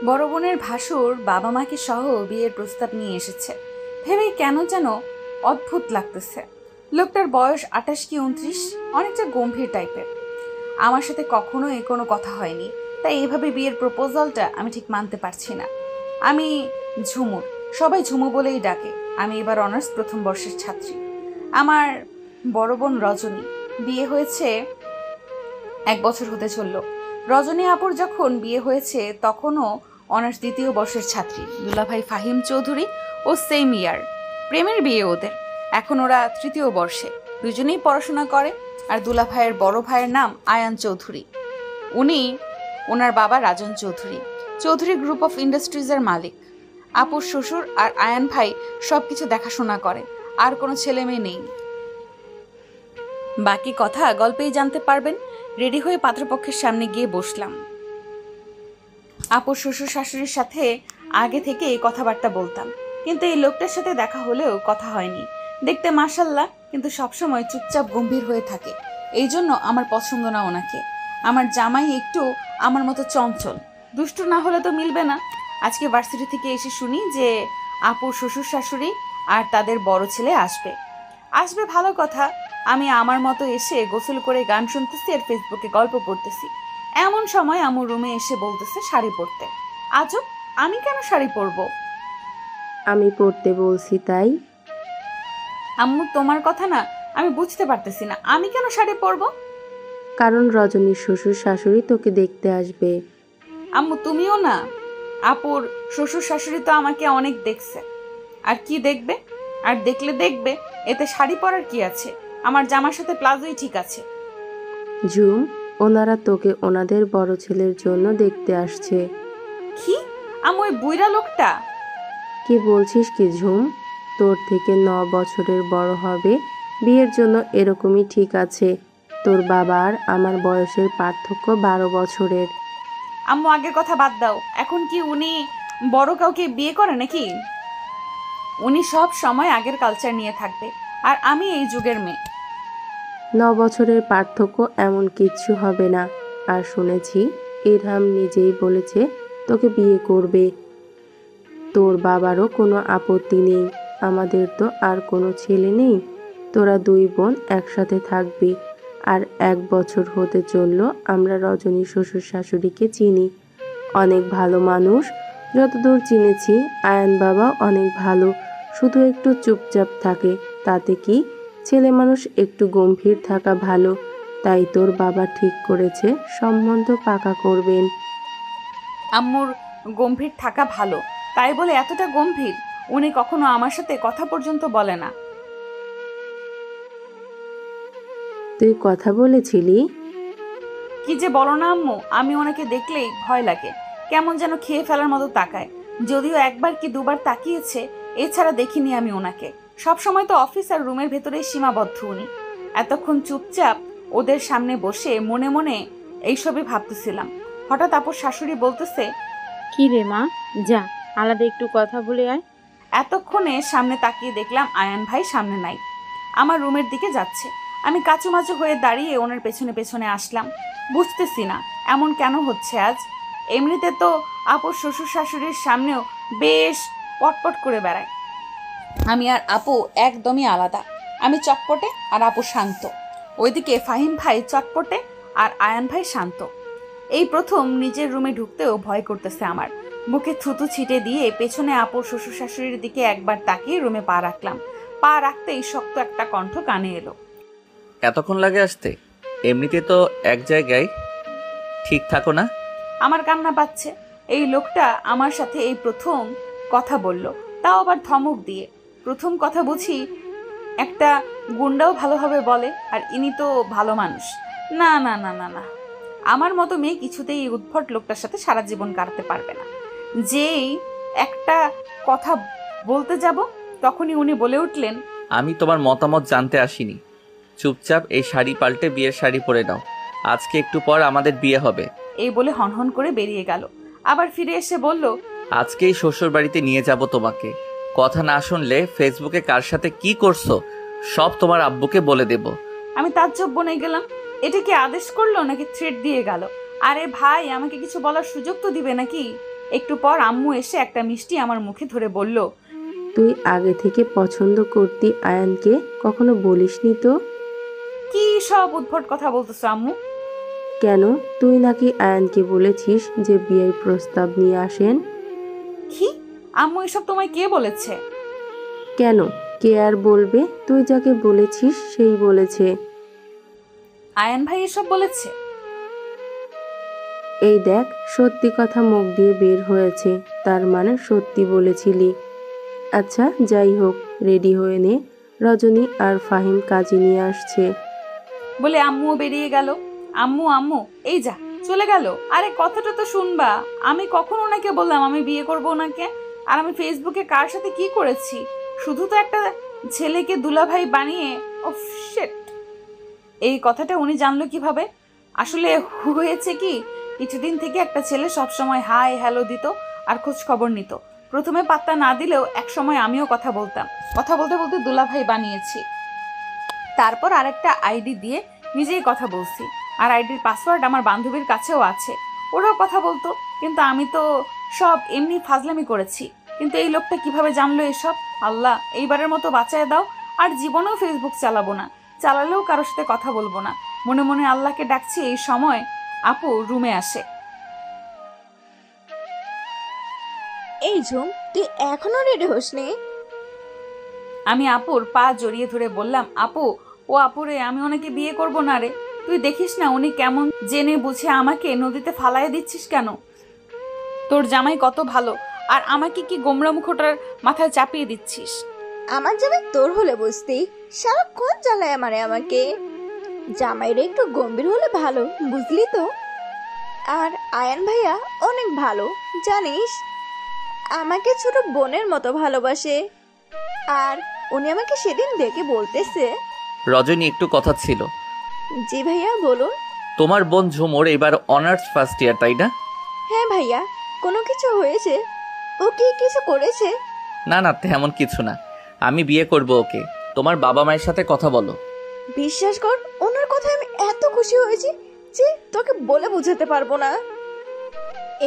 বড় বোনের ভাসুর বাবা মাকে সহ বিয়ের প্রস্তাব নিয়ে এসেছে ভেবে কেন যেন অদ্ভুত লাগতেছে। লোকটার বয়স 28 কি 29, অনেকটা গম্ভীর টাইপের। আমার সাথে কখনো কোনো কথা হয়নি, তাই এইভাবে বিয়ের প্রপোজালটা আমি ঠিক মানতে পারছি না। আমি ঝুমুর, সবাই ঝুমু বলেই ডাকে। আমি এবার অনার্স প্রথম বর্ষের ছাত্রী। আমার বড় বোন রজনী, বিয়ে হয়েছে 1 বছর হতে চলল। রজনী আপুর যখন বিয়ে হয়েছে তখনও অনার্স দ্বিতীয় বর্ষের ছাত্রী। দুলাভাই ফাহিম চৌধুরী ও সেম ইয়ার, প্রেমের বিয়ে ওদের। এখন ওরা তৃতীয় বর্ষে, দুজনেই পড়াশোনা করে। আর দুলাভাইয়ের বড় ভাইয়ের নাম আয়ান চৌধুরী। ওনার বাবা রাজন চৌধুরী, চৌধুরী গ্রুপ অফ ইন্ডাস্ট্রিজের মালিক। আপুর শ্বশুর আর আয়ান ভাই সবকিছু দেখাশোনা করে। আর কোনো ছেলে মেয়ে নেই। বাকি কথা গল্পেই জানতে পারবেন। রেডি হয়ে পাত্রপক্ষের সামনে গিয়ে বসলাম। আপুর শ্বশুর শাশুড়ির সাথে আগে থেকে কথাবার্তা বলতাম, কিন্তু এই লোকটার সাথে দেখা হলেও কথা হয়নি। দেখতে মাশাআল্লাহ, কিন্তু সবসময় চুপচাপ গম্ভীর হয়ে থাকে। এই জন্য আমার পছন্দ না ওনাকে। আমার জামাই একটু আমার মতো চঞ্চল, দুষ্টু না হলে তো মিলবে না। আজকে ভার্সিটি থেকে এসে শুনি যে আপুর শ্বশুর শাশুড়ি আর তাদের বড় ছেলে আসবে ভালো কথা। আমি আমার মতো এসে গোসল করে গান শুনতেছি আর ফেসবুকে গল্প পড়তেছি। এমন সময় আমার রুমে এসে বলতেছে শাড়ি পরতে। আজব, আমি কেন শাড়ি পরবো? আমি পড়তে বলছি তাই। আম্মু, তোমার কথা না আমি বুঝতে পারতেছি না, আমি কেন শাড়ি পরবো? কারণ রজনীর শ্বশুর শাশুড়ি তোকে দেখতে আসবে। আম্মু, তুমিও না? আপুর শ্বশুর শাশুড়ি তো আমাকে অনেক দেখছে। আর কি দেখবে? আর দেখবে, এতে শাড়ি পরার কি আছে? আমার জামার সাথে প্লাজোই ঠিক আছে। ঝুম, ওনারা তোকে ওনাদের বড় ছেলের জন্য দেখতে আসছে। কি? আম্মু, ওই বুইড়া লোকটা? কি বলছিস কি ঝুম? তোর থেকে 9 বছরের বড় হবে, বিয়ের জন্য এরকমই ঠিক আছে। তোর বাবার আমার বয়সের পার্থক্য 12 বছরের। আম্মু, আগের কথা বাদ দাও। এখন কি উনি বড় কাউকে বিয়ে করে নাকি? উনি সব সময় আগের কালচার নিয়ে থাকবে, আর আমি এই যুগের মেয়ে। 9 বছরের পার্থক্য এমন কিচ্ছু হবে না। আর শুনেছি ইরহাম নিজেই বলেছে তোকে বিয়ে করবে। তোর বাবারও কোনো আপত্তি নেই। আমাদের তো আর কোনো ছেলে নেই। তোরা 2 বোন একসাথে থাকবি। আর 1 বছর হতে চলল আমরা রজনীর শ্বশুর শাশুড়িকে চিনি। অনেক ভালো মানুষ। যতদূর চিনেছি আয়ান বাবা অনেক ভালো, শুধু একটু চুপচাপ থাকে। তাতে কি, ছেলে মানুষ একটু গম্ভীর থাকা ভালো। তাই তোর বাবা ঠিক করেছে সম্বন্ধ পাকা করবেন। আম্মুর গম্ভীর থাকা ভালো, তাই বলে এতটা গম্ভীর? উনি কখনো আমার সাথে কথা পর্যন্ত বলে না। তুই কথা বলেছিলি? কি যে বলো না আম্মু, আমি ওনাকে দেখলেই ভয় লাগে। কেমন যেন খেয়ে ফেলার মতো তাকায়। যদিও 1বার কি 2বার তাকিয়েছে, এছাড়া দেখিনি আমি ওনাকে। সবসময় তো অফিস আর রুমের ভেতরেই সীমাবদ্ধ উনি। এতক্ষণ চুপচাপ ওদের সামনে বসে মনে মনে এইসবই ভাবতেছিলাম। হঠাৎ আপুর শাশুড়ি বলতেছে, কি রে মা, যা আলাদা একটু কথা বলে আয়। এতক্ষণে সামনে তাকিয়ে দেখলাম আয়ান ভাই সামনে নাই, আমার রুমের দিকে যাচ্ছে। আমি কাচুমাচু হয়ে দাঁড়িয়ে ওনার পেছনে পেছনে আসলাম। বুঝতেছি না এমন কেন হচ্ছে আজ। এমনিতে তো আপুর শ্বশুর শাশুড়ির সামনেও বেশ পটপট করে বেড়ায়। আমি আর আপু একদমই আলাদা। আমি চটপটে আর আপু শান্ত। ওইদিকে ফাহিম ভাই চটপটে আর আয়ান ভাই শান্ত। এই প্রথম নিজের রুমে ঢুকতেও ভয় করতেছে আমার। মুখে থুতু ছিটে দিয়ে পেছনে আপুর শ্বশুর শাশুড়ির দিকে একবার তাকিয়ে রুমে পা রাখলাম। পা রাখতেই শক্ত একটা কণ্ঠ কানে এলো। এতক্ষণ লাগে আসতে? এমনিতে তো এক জায়গায় ঠিক থাকো না। আমার কান্না পাচ্ছে। এই লোকটা আমার সাথে এই প্রথম কথা বলল, তাও আবার ধমক দিয়ে। প্রথম কথা বুঝি একটা গুন্ডাও ভালোভাবে বলে, আর ইনি তো ভালো মানুষ। না না না না না, আমার মতো মেয়ে কিছুতেই এই উদ্ভট লোকটার সাথে সারা জীবন কাটাতে পারবে না। যেই একটা কথা বলতে যাব, তখনই উনি বলে উঠলেন, আমি তোমার মতামত জানতে আসিনি। চুপচাপ এই শাড়ি পাল্টে বিয়ের শাড়ি পরে নাও। আজকে একটু পর আমাদের বিয়ে হবে। এই বলে হনহন করে বেরিয়ে গেল। আবার ফিরে এসে বলল, আজকেই শ্বশুর বাড়িতে নিয়ে যাব তোমাকে। কথা না শুনলে ফেসবুকে কার সাথে কি করছো সব তোমার আব্বুকে বলে দেব। আমি তাজ্জব বনে গেলাম। এটা কি আদেশ করলো নাকি থ্রেট দিয়ে গেল? আরে ভাই, আমাকে কিছু বলার সুযোগ তো দিবে নাকি? একটু পর আম্মু এসে একটা মিষ্টি আমার মুখে ধরে বলল, তুই আগে থেকে পছন্দ করতি আয়ানকে, কখনো বলিসনি তো? কি সব উদ্ভট কথা বলতেছো আম্মু? কেন, তুই নাকি আয়ানকে বলেছিস যে বিয়ের প্রস্তাব নিয়ে আসেন? কি? আম্মু এসব তোমায় কে বলেছে? কেন, কে আর বলবে? তুই যাকে বলেছিস সেই বলেছে। আয়ান ভাই এসব বলেছে? এই দেখ, সত্যি কথা মুখ দিয়ে বের হয়েছে, তার মানে সত্যি বলেছিলি। আচ্ছা যাই হোক, রেডি হয়ে নে, রজনী আর ফাহিম কাজে নিয়ে আসছে। বলে আম্মুও বেরিয়ে গেল। আম্মু আম্মু এই যা, চলে গেল। আরে কথাটা তো শুনবা। আমি কখন ওনাকে বললাম আমি বিয়ে করব ওনাকে? আর আমি ফেসবুকে কার সাথে কি করেছি? শুধু তো একটা ছেলেকে দুলাভাই বানিয়ে। ওফ শিট। এই কথাটা উনি জানলো কিভাবে? আসলে হয়েছে কি, কিছুদিন থেকে একটা ছেলে সবসময় হাই হ্যালো দিত আর খোঁজ খবর নিত। প্রথমে পাত্তা না দিলেও এক সময় আমিও কথা বলতাম। কথা বলতে বলতে দুলাভাই বানিয়েছি। তারপর আরেকটা আইডি দিয়ে নিজেই কথা বলছি। আর আইডির পাসওয়ার্ড আমার বান্ধবীর কাছেও আছে, ওরাও কথা বলতো। কিন্তু আমি তো সব এমনি ফাজলামি করেছি। কিন্তু এই লোকটা কিভাবে জানলো এসব? আল্লাহ, এইবারের মতো বাঁচায় দাও। আর জীবনেও ফেসবুক চালাবো না, চালালেও কারোর সাথে কথা বলবো না। মনে মনে আল্লাহকে ডাকছি। এই সময় আপু রুমে আসে। এই ঝুম, তুই এখনো রেডি হসনি? আমি আপুর পা জড়িয়ে ধরে বললাম, আপু, ও আপুরে, আমি ওনাকে বিয়ে করব না রে। তুই দেখিস না উনি কেমন, জেনে বুঝে আমাকে নদীতে ফালাইয়া দিচ্ছিস কেন? তোর জামাই কত ভালো, আর আমাকে কি গোমরা মুখোটার মাথায় চাপিয়ে দিচ্ছিস? আমার জামাই তোর হলে বুঝতি, সারাক্ষণ জ্বালায় আমাকে। জামাইরে একটু গম্ভীর হলে ভালো, বুঝলি তো? আর আয়ান ভাইয়া অনেক ভালো, জানিস, আমাকে ছোট বোনের মতো ভালোবাসে। আর উনি আমাকে সেদিন ডেকে বলতেছে। রজনী, একটু কথা ছিল। জি ভাইয়া বলুন। তোমার বোন ঝুমুর এবার অনার্স ফার্স্ট ইয়ার, তাই না? হ্যাঁ ভাইয়া, কোনো কিছু হয়েছে? ও কি কিছু করেছে? না না, তেমন কিছু না। আমি বিয়ে করব ওকে। তোমার বাবা মায়ের সাথে কথা বলো। বিশ্বাস কর, ওনার কথায় আমি এত খুশি হয়েছি যে তোকে বলে বোঝাতে পারবো না।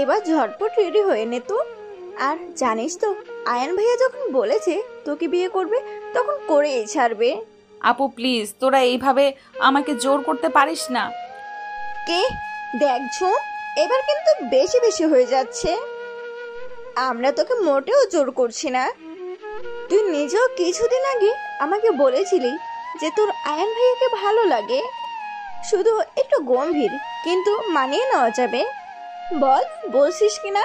এবার ঝটপট রেডি হয়ে নে তো। আর জানিস তো, আয়ান ভাইয়া যখন বলেছে তোকে বিয়ে করবে, তখন করেই ছাড়বে। আপু প্লিজ, তোরা এইভাবে আমাকে জোর করতে পারিস না। কে? দেখছো, এবার কিন্তু বেশি বেশি হয়ে যাচ্ছে। আমরা তোকে মোটেও জোর করছি না। তুই নিজেও কিছুদিন আগে আমাকে বলেছিলি যে তোর আয়ান ভাইয়াকে ভালো লাগে, শুধু একটু গম্ভীর, কিন্তু মানিয়ে নেওয়া যাবে। বল, বলছিস কিনা?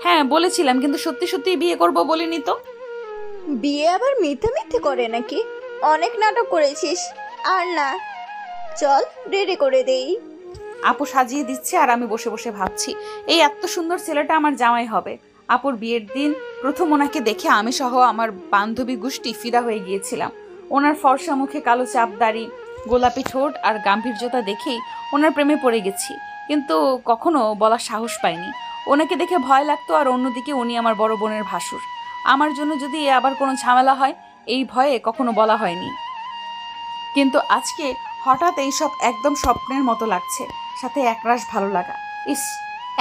হ্যাঁ বলেছিলাম, কিন্তু সত্যি সত্যি বিয়ে করব বলিনি তো। বিয়ে আবার মিথ্যে মিথ্যে করে নাকি? অনেক নাটক করেছিস। আর না, চল রেডি করে দেই। আপু সাজিয়ে দিচ্ছে আর আমি বসে বসে ভাবছি, এই এত সুন্দর ছেলেটা আমার জামাই হবে। আপুর বিয়ের দিন প্রথম ওনাকে দেখে আমি সহ আমার বান্ধবী গোষ্ঠী ফিদা হয়ে গিয়েছিলাম। ওনার ফর্সা মুখে কালো চাপ দাড়ি, গোলাপি ঠোঁট আর গাম্ভীর্যতা দেখেই ওনার প্রেমে পড়ে গেছি। কিন্তু কখনো বলার সাহস পাইনি। ওনাকে দেখে ভয় লাগতো, আর অন্যদিকে উনি আমার বড় বোনের ভাসুর। আমার জন্য যদি আবার কোনো ঝামেলা হয়, এই ভয়ে কখনো বলা হয়নি। কিন্তু আজকে হঠাৎ এইসব একদম স্বপ্নের মতো লাগছে, সাথে একরাশ ভালো লাগা। ইস,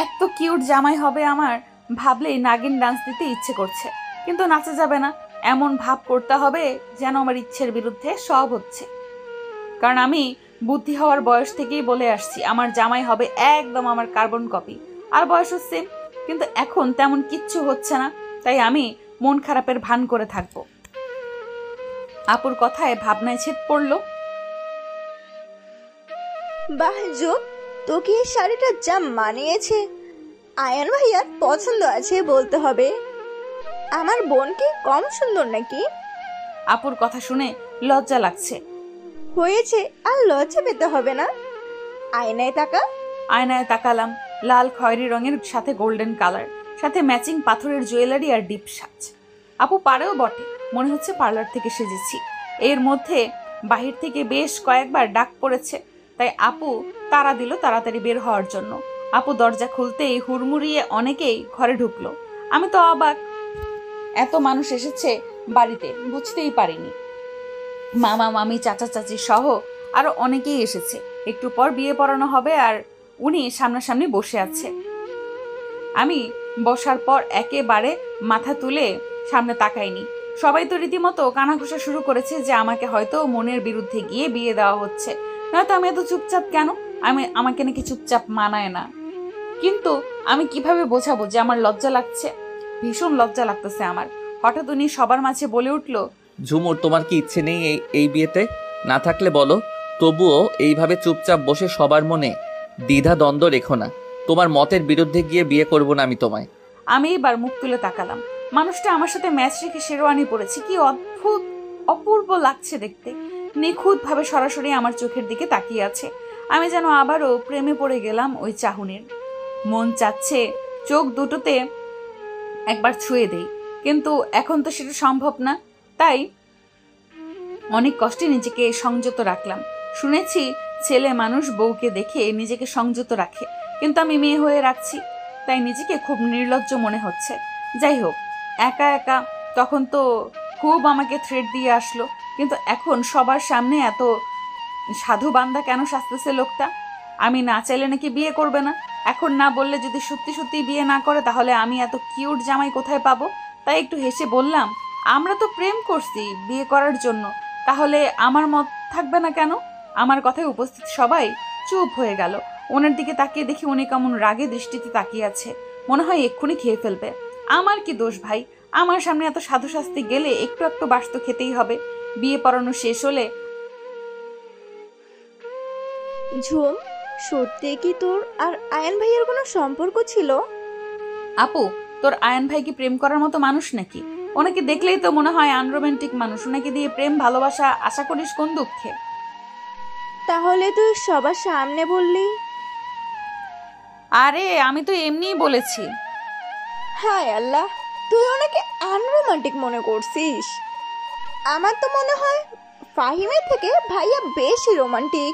এত কিউট জামাই হবে আমার, ভাবলেই নাগিন ডান্স দিতে ইচ্ছে করছে। কিন্তু নাচা যাবে না, এমন ভাব করতে হবে যেন আমার ইচ্ছের বিরুদ্ধে সব হচ্ছে। কারণ আমি বুদ্ধি হওয়ার বয়স থেকেই বলে আসছি আমার জামাই হবে একদম আমার কার্বন কপি, আর বয়সও সেম। কিন্তু এখন তেমন কিচ্ছু হচ্ছে না, তাই আমি মন খারাপের ভান করে থাকবো। আপুর কথায় ভাবনায় ছেদ পড়লো। বাহ জো, তোকে এই শাড়িটা যা মানিয়েছে। আয়ান ভাইয়ার পছন্দ আছে বলতে হবে। আমার বোন কি কম সুন্দর নাকি? আপুর কথা শুনে লজ্জা লাগছে। হয়েছে, আর লজ্জা পেতে হবে না। আয়নায় তাকা। আয়নায় তাকালাম। লাল খয়েরি রঙের সাথে গোল্ডেন কালার, সাথে ম্যাচিং পাথরের জুয়েলারি আর ডিপ সাজ। আপু পারেও বটে, মনে হচ্ছে পার্লার থেকে সেজেছি। এর মধ্যে বাহির থেকে বেশ কয়েকবার ডাক পড়েছে, তাই আপু তাড়া দিল তাড়াতাড়ি বের হওয়ার জন্য। আপু দরজা খুলতেই হুড়মুড়িয়ে অনেকেই ঘরে ঢুকলো। আমি তো অবাক, এত মানুষ এসেছে বাড়িতে, বুঝতেই পারিনি। মামা মামি চাচা চাচি সহ আরো অনেকেই এসেছে। একটু পর বিয়ে পড়ানো হবে, আর উনি সামনাসামনি বসে আছে। আমি বসার পর একেবারে মাথা তুলে সামনে তাকায়নি। সবাই তো রীতিমতো কানাঘুষা শুরু করেছে যে আমাকে হয়তো মনের বিরুদ্ধে গিয়ে বিয়ে দেওয়া হচ্ছে, নয়তো আমি এত চুপচাপ কেন, আমাকে নাকি চুপচাপ মানায় না। কিন্তু আমি কিভাবে বোঝাবো যে আমার লজ্জা লাগছে? ভীষণ লজ্জা লাগতেছে আমার। হঠাৎ উনি সবার মাঝে বলে উঠল, ঝুমুর, তোমার কি ইচ্ছে নেই এই বিয়েতে? না থাকলে বলো, তবুও এইভাবে চুপচাপ বসে সবার মনে দ্বিধা দ্বন্দ্ব রেখো না। তোমার মতের বিরুদ্ধে গিয়ে বিয়ে করব না আমি তোমায়। আমি এবার মুখ তুলে তাকালাম। মানুষটা আমার সাথে ম্যাচ রেখে শেরওয়ানি পরেছে, কি অদ্ভুত অপূর্ব লাগছে দেখতে। নিখুঁতভাবে সরাসরি আমার চোখের দিকে তাকিয়ে আছে। আমি যেন আবারও প্রেমে পড়ে গেলাম ওই চাহনির। মন চাচ্ছে চোখ দুটোতে একবার ছুঁয়ে দেই, কিন্তু এখন তো সেটা সম্ভব না। তাই অনেক কষ্টে নিজেকে সংযত রাখলাম। শুনেছি ছেলে মানুষ বউকে দেখে নিজেকে সংযত রাখে, কিন্তু আমি মেয়ে হয়ে রাখছি, তাই নিজেকে খুব নির্লজ্জ মনে হচ্ছে। যাই হোক, একা একা তখন তো খুব আমাকে থ্রেট দিয়ে আসলো, কিন্তু এখন সবার সামনে এত সাধু বান্দা কেন সাজতেছে লোকটা? আমি না চাইলে নাকি বিয়ে করবে না। এখন না বললে যদি সত্যি সত্যি বিয়ে না করে, তাহলে আমি এত কিউট জামাই কোথায় পাবো? তাই একটু হেসে বললাম, আমরা তো প্রেম করছি বিয়ে করার জন্য, তাহলে আমার মত থাকবে না কেন? আমার কথায় উপস্থিত সবাই চুপ হয়ে গেল। ওনার দিকে তাকিয়ে দেখি উনি কেমন রাগে দৃষ্টিতে তাকিয়ে আছে, মনে হয় এক্ষুনি খেয়ে ফেলবে। আমার কি দোষ ভাই? আমার সামনে এত সাধু শাস্তি গেলে একটু একটু বাস তো খেতেই হবে। বিয়ে পড়ানো শেষ হলে, ঝুম, সত্যি কি তোর আর আয়ান ভাইয়ের কোনো সম্পর্ক ছিল? আপু, তোর আয়ান ভাই কি প্রেম করার মতো মানুষ নাকি? ওনাকে দেখলেই তো মনে হয় আনরোমান্টিক মানুষ। ওনাকে দিয়ে প্রেম ভালোবাসা আশা করিস কোন দুঃখে? তাহলে তুই সবার সামনে বললি। আরে আমি তো এমনিই বলেছি। হায় আল্লাহ, তুই ওনাকে আনরোমান্টিক মনে করছিস? আমার তো মনে হয় ফাহিমের থেকে ভাইয়া বেশি রোমান্টিক।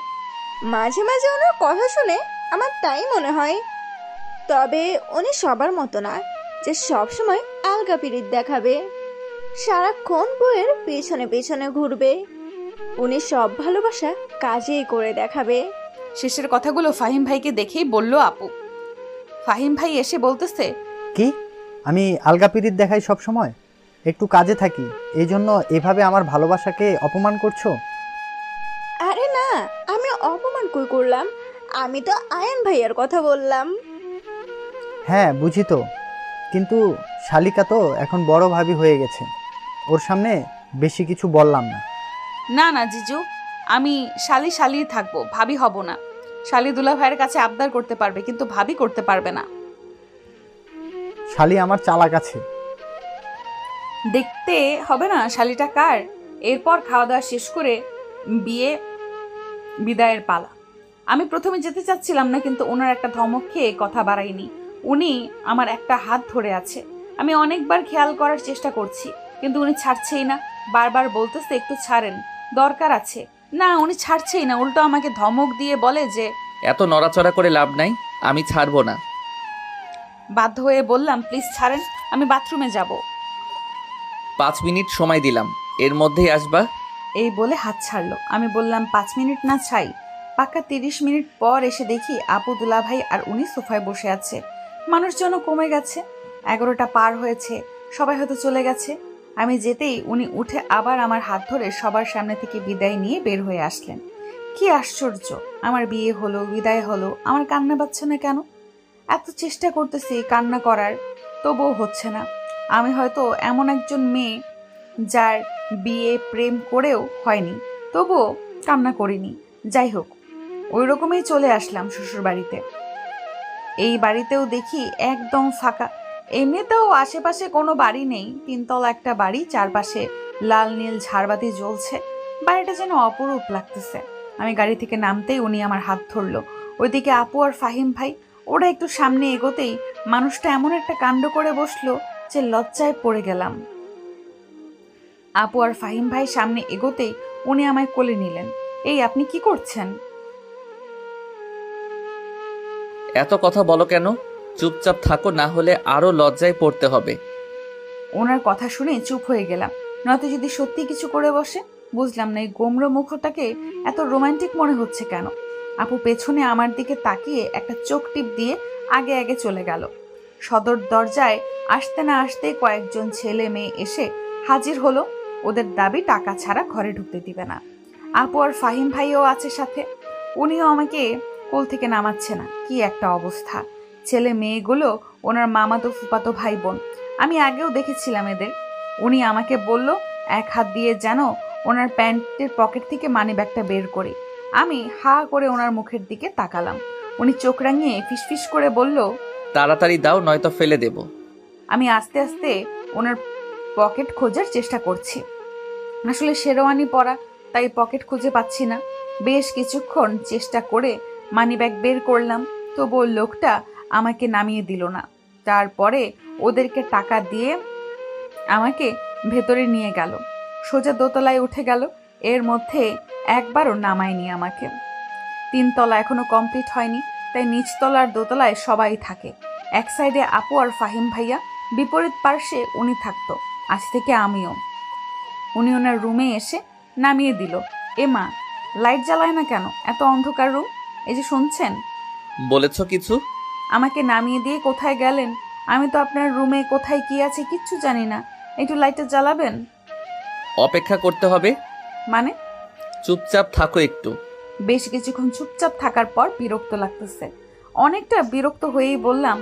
মাঝে মাঝে ওনার কথা শুনে আমার তাই মনে হয়। তবে উনি সবার মতো না যে সবসময় আলগা পিরিত দেখাবে, সারাক্ষণ বইয়ের পেছনে পেছনে ঘুরবে। উনি সব ভালোবাসা কাজেই করে দেখাবে। শেষের কথাগুলো ফাহিম ভাইকে দেখেই বলল আপু। ফাহিম ভাই এসে বলতেছে, কি আমি আলগা পিরিত দেখাই সব সময়? একটু কাজে থাকি, এই জন্য এভাবে আমার ভালোবাসাকে অপমান করছো? আরে না, আমি অপমান কই করলাম? আমি তো আয়ান ভাইয়ার কথা বললাম। হ্যাঁ বুঝি তো, কিন্তু শালিকা তো এখন বড় ভাবি হয়ে গেছে, ওর সামনে বেশি কিছু বললাম না। না না জিজু, আমি শালি শালিই থাকবো, ভাবি হব না। শালি দুলা ভাইয়ের কাছে আবদার করতে পারবে, কিন্তু ভাবি করতে পারবে না। শালি আমার চালাক আছে। দেখতে হবে না শালিটা কার? এরপর খাওয়া দাওয়া শেষ করে বিদায়ের পালা। আমি প্রথমে যেতে চাচ্ছিলাম না, কিন্তু ওনার একটা ধমক খেয়ে কথা বাড়াইনি। উনি আমার একটা হাত ধরে আছে। আমি অনেকবার খেয়াল করার চেষ্টা করছি, কিন্তু উনি ছাড়ছেই না। বারবার বলতেছে একটু ছাড়েন, দরকার আছে। না, উনি ছাড়ছেই না, উল্টো আমাকে ধমক দিয়ে বলে যে এত নড়াচড়া করে লাভ নাই, আমি ছাড়বো না। বাধ্য হয়ে বললাম, প্লিজ ছাড়েন, আমি বাথরুমে যাব। 5 মিনিট সময় দিলাম, এর মধ্যেই আসবা। এই বলে হাত ছাড়লো। আমি বললাম 5 মিনিট না ছাই, পাক্কা 30 মিনিট পর এসে দেখি আপু, দুলা ভাই আর উনি সোফায় বসে আছে। মানুষজনও কমে গেছে, 11টা পার হয়েছে, সবাই হয়তো চলে গেছে। আমি যেতেই উনি উঠে আবার আমার হাত ধরে সবার সামনে থেকে বিদায় নিয়ে বের হয়ে আসলেন। কি আশ্চর্য, আমার বিয়ে হলো, বিদায় হলো, আমার কান্না পাচ্ছে না কেন? এত চেষ্টা করতেছি কান্না করার, তবুও হচ্ছে না। আমি হয়তো এমন একজন মেয়ে যার বিয়ে প্রেম করেও হয়নি, তবুও কান্না করিনি। যাই হোক, ওই রকমই চলে আসলাম শ্বশুর বাড়িতে। এই বাড়িতেও দেখি একদম ফাঁকা। এমনিতেও আশেপাশে কোনো বাড়ি নেই, 3 তলা একটা বাড়ি, চারপাশে লাল নীল ঝাড়বাতি জ্বলছে। বাড়িটা যেন অপরূপ লাগতেছে। আমি গাড়ি থেকে নামতেই উনি আমার হাত ধরলো। ওইদিকে আপু আর ফাহিম ভাই, ওরা একটু সামনে এগোতেই মানুষটা এমন একটা কাণ্ড করে বসলো যে লজ্জায় পড়ে গেলাম। আপু আর ফাহিম ভাই সামনে এগোতেই উনি আমায় কোলে নিলেন। এই, আপনি কি করছেন? এত কথা বলো কেন? চুপচাপ থাকো, না হলে আরো লজ্জায় পড়তে হবে। ওনার কথা শুনে চুপ হয়ে গেলাম, নয়তো যদি সত্যি কিছু করে বসে। বুঝলাম না এই গোমড়ো মুখটাকে এত রোমান্টিক মনে হচ্ছে কেন। আপু পেছনে আমার দিকে তাকিয়ে একটা চোখ টিপ দিয়ে আগে আগে চলে গেল। সদর দরজায় আসতে না আসতেই কয়েকজন ছেলে মেয়ে এসে হাজির হলো। ওদের দাবি টাকা ছাড়া ঘরে ঢুকতে দিবে না। আপু আর ফাহিম ভাইও আছে সাথে। উনিও আমাকে কোল থেকে নামাচ্ছে না। কি একটা অবস্থা! ছেলে মেয়েগুলো ওনার মামাতো ফুপাতো ভাই বোন। আমি আগেও দেখেছিলাম এদের। উনি আমাকে বলল এক হাত দিয়ে যেন ওনার প্যান্টের পকেট থেকে মানিব্যাগটা বের করি। আমি হা করে ওনার মুখের দিকে তাকালাম। উনি চোখ রাঙিয়ে ফিসফিস করে বলল, তাড়াতাড়ি দাও, নয়তো ফেলে দেব। আমি আস্তে আস্তে ওনার পকেট খোঁজার চেষ্টা করছি। আসলে শেরওয়ানি পরা, তাই পকেট খুঁজে পাচ্ছি না। বেশ কিছুক্ষণ চেষ্টা করে মানিব্যাগ বের করলাম, তবুও লোকটা আমাকে নামিয়ে দিল না। তারপরে ওদেরকে টাকা দিয়ে আমাকে ভেতরে নিয়ে গেল। সোজা দোতলায় উঠে গেল। এর মধ্যে একবারও নামায়নি আমাকে। 3 তলা এখনো কমপ্লিট হয়নি, তাই নিচতলার দোতলায় সবাই থাকে। এক সাইডে আপু আর ফাহিম ভাইয়া, বিপরীত পার্শ্বে উনি থাকতো। আজ থেকে আমিও। উনি ওনার রুমে এসে নামিয়ে দিল। মা, লাইট জ্বালায় না কেন? এত অন্ধকার রুম। এই যে শুনছেন? বলেছ কিছু? আমাকে নামিয়ে দিয়ে কোথায় গেলেন? আমি তো আপনার রুমে কোথায় কি আছে কিচ্ছু জানি না। একটু লাইটটা জ্বালাবেন? অপেক্ষা করতে হবে। মানে? চুপচাপ থাকো একটু। বেশ কিছুক্ষণ চুপচাপ থাকার পর বিরক্ত লাগতেছে। অনেকটা বিরক্ত হয়েই বললাম,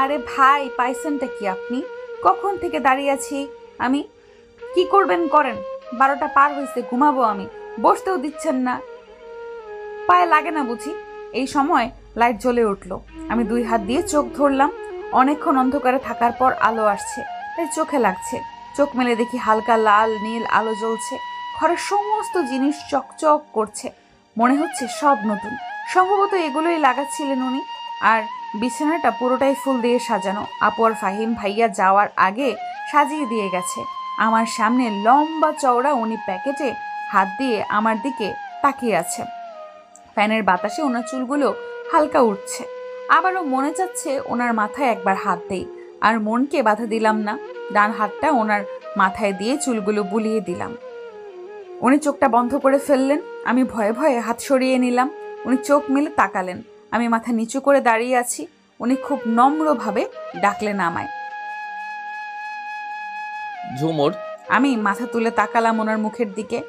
আরে ভাই, পাইছেনটা কি আপনি? কখন থেকে দাঁড়িয়ে আছি আমি। কি করবেন করেন, 12টা পার হয়েছে, ঘুমাবো আমি। বসতেও দিচ্ছেন না। পায়ে লাগে না বুঝি? এই সময় লাইট জ্বলে উঠলো। আমি 2 হাত দিয়ে চোখ ধরলাম। অনেকক্ষণ অন্ধকারে থাকার পর আলো আসছে, তাই চোখে লাগছে। চোখ মেলে দেখি হালকা লাল নীল আলো জ্বলছে। ঘরের সমস্ত জিনিস চকচক করছে, মনে হচ্ছে সব নতুন। সম্ভবত এগুলোই লাগাচ্ছিলেন উনি। আর বিছানাটা পুরোটাই ফুল দিয়ে সাজানো। আপু আর ফাহিম ভাইয়া যাওয়ার আগে সাজিয়ে দিয়ে গেছে। আমার সামনে লম্বা চওড়া উনি প্যাকেটে হাত দিয়ে আমার দিকে তাকিয়ে আছে। ফ্যানের বাতাসে ওনার চুলগুলো হালকা উঠছে। আবারও মনে চাচ্ছে ওনার মাথায় একবার হাত দেই, আর মনকে বাধা দিলাম না। ডান হাতটা ওনার মাথায় দিয়ে চুলগুলো বুলিয়ে দিলাম। উনি চোখটা বন্ধ করে ফেললেন। আমি ভয়ে ভয়ে হাত সরিয়ে নিলাম। উনি চোখ মেলে তাকালেন। আমি মাথা নিচু করে দাঁড়িয়ে আছি। উনি খুব নম্রভাবে ডাকলেন আমায়। ঝুমুর। আমি মাথা তুলে তাকালাম ওনার মুখের দিকে।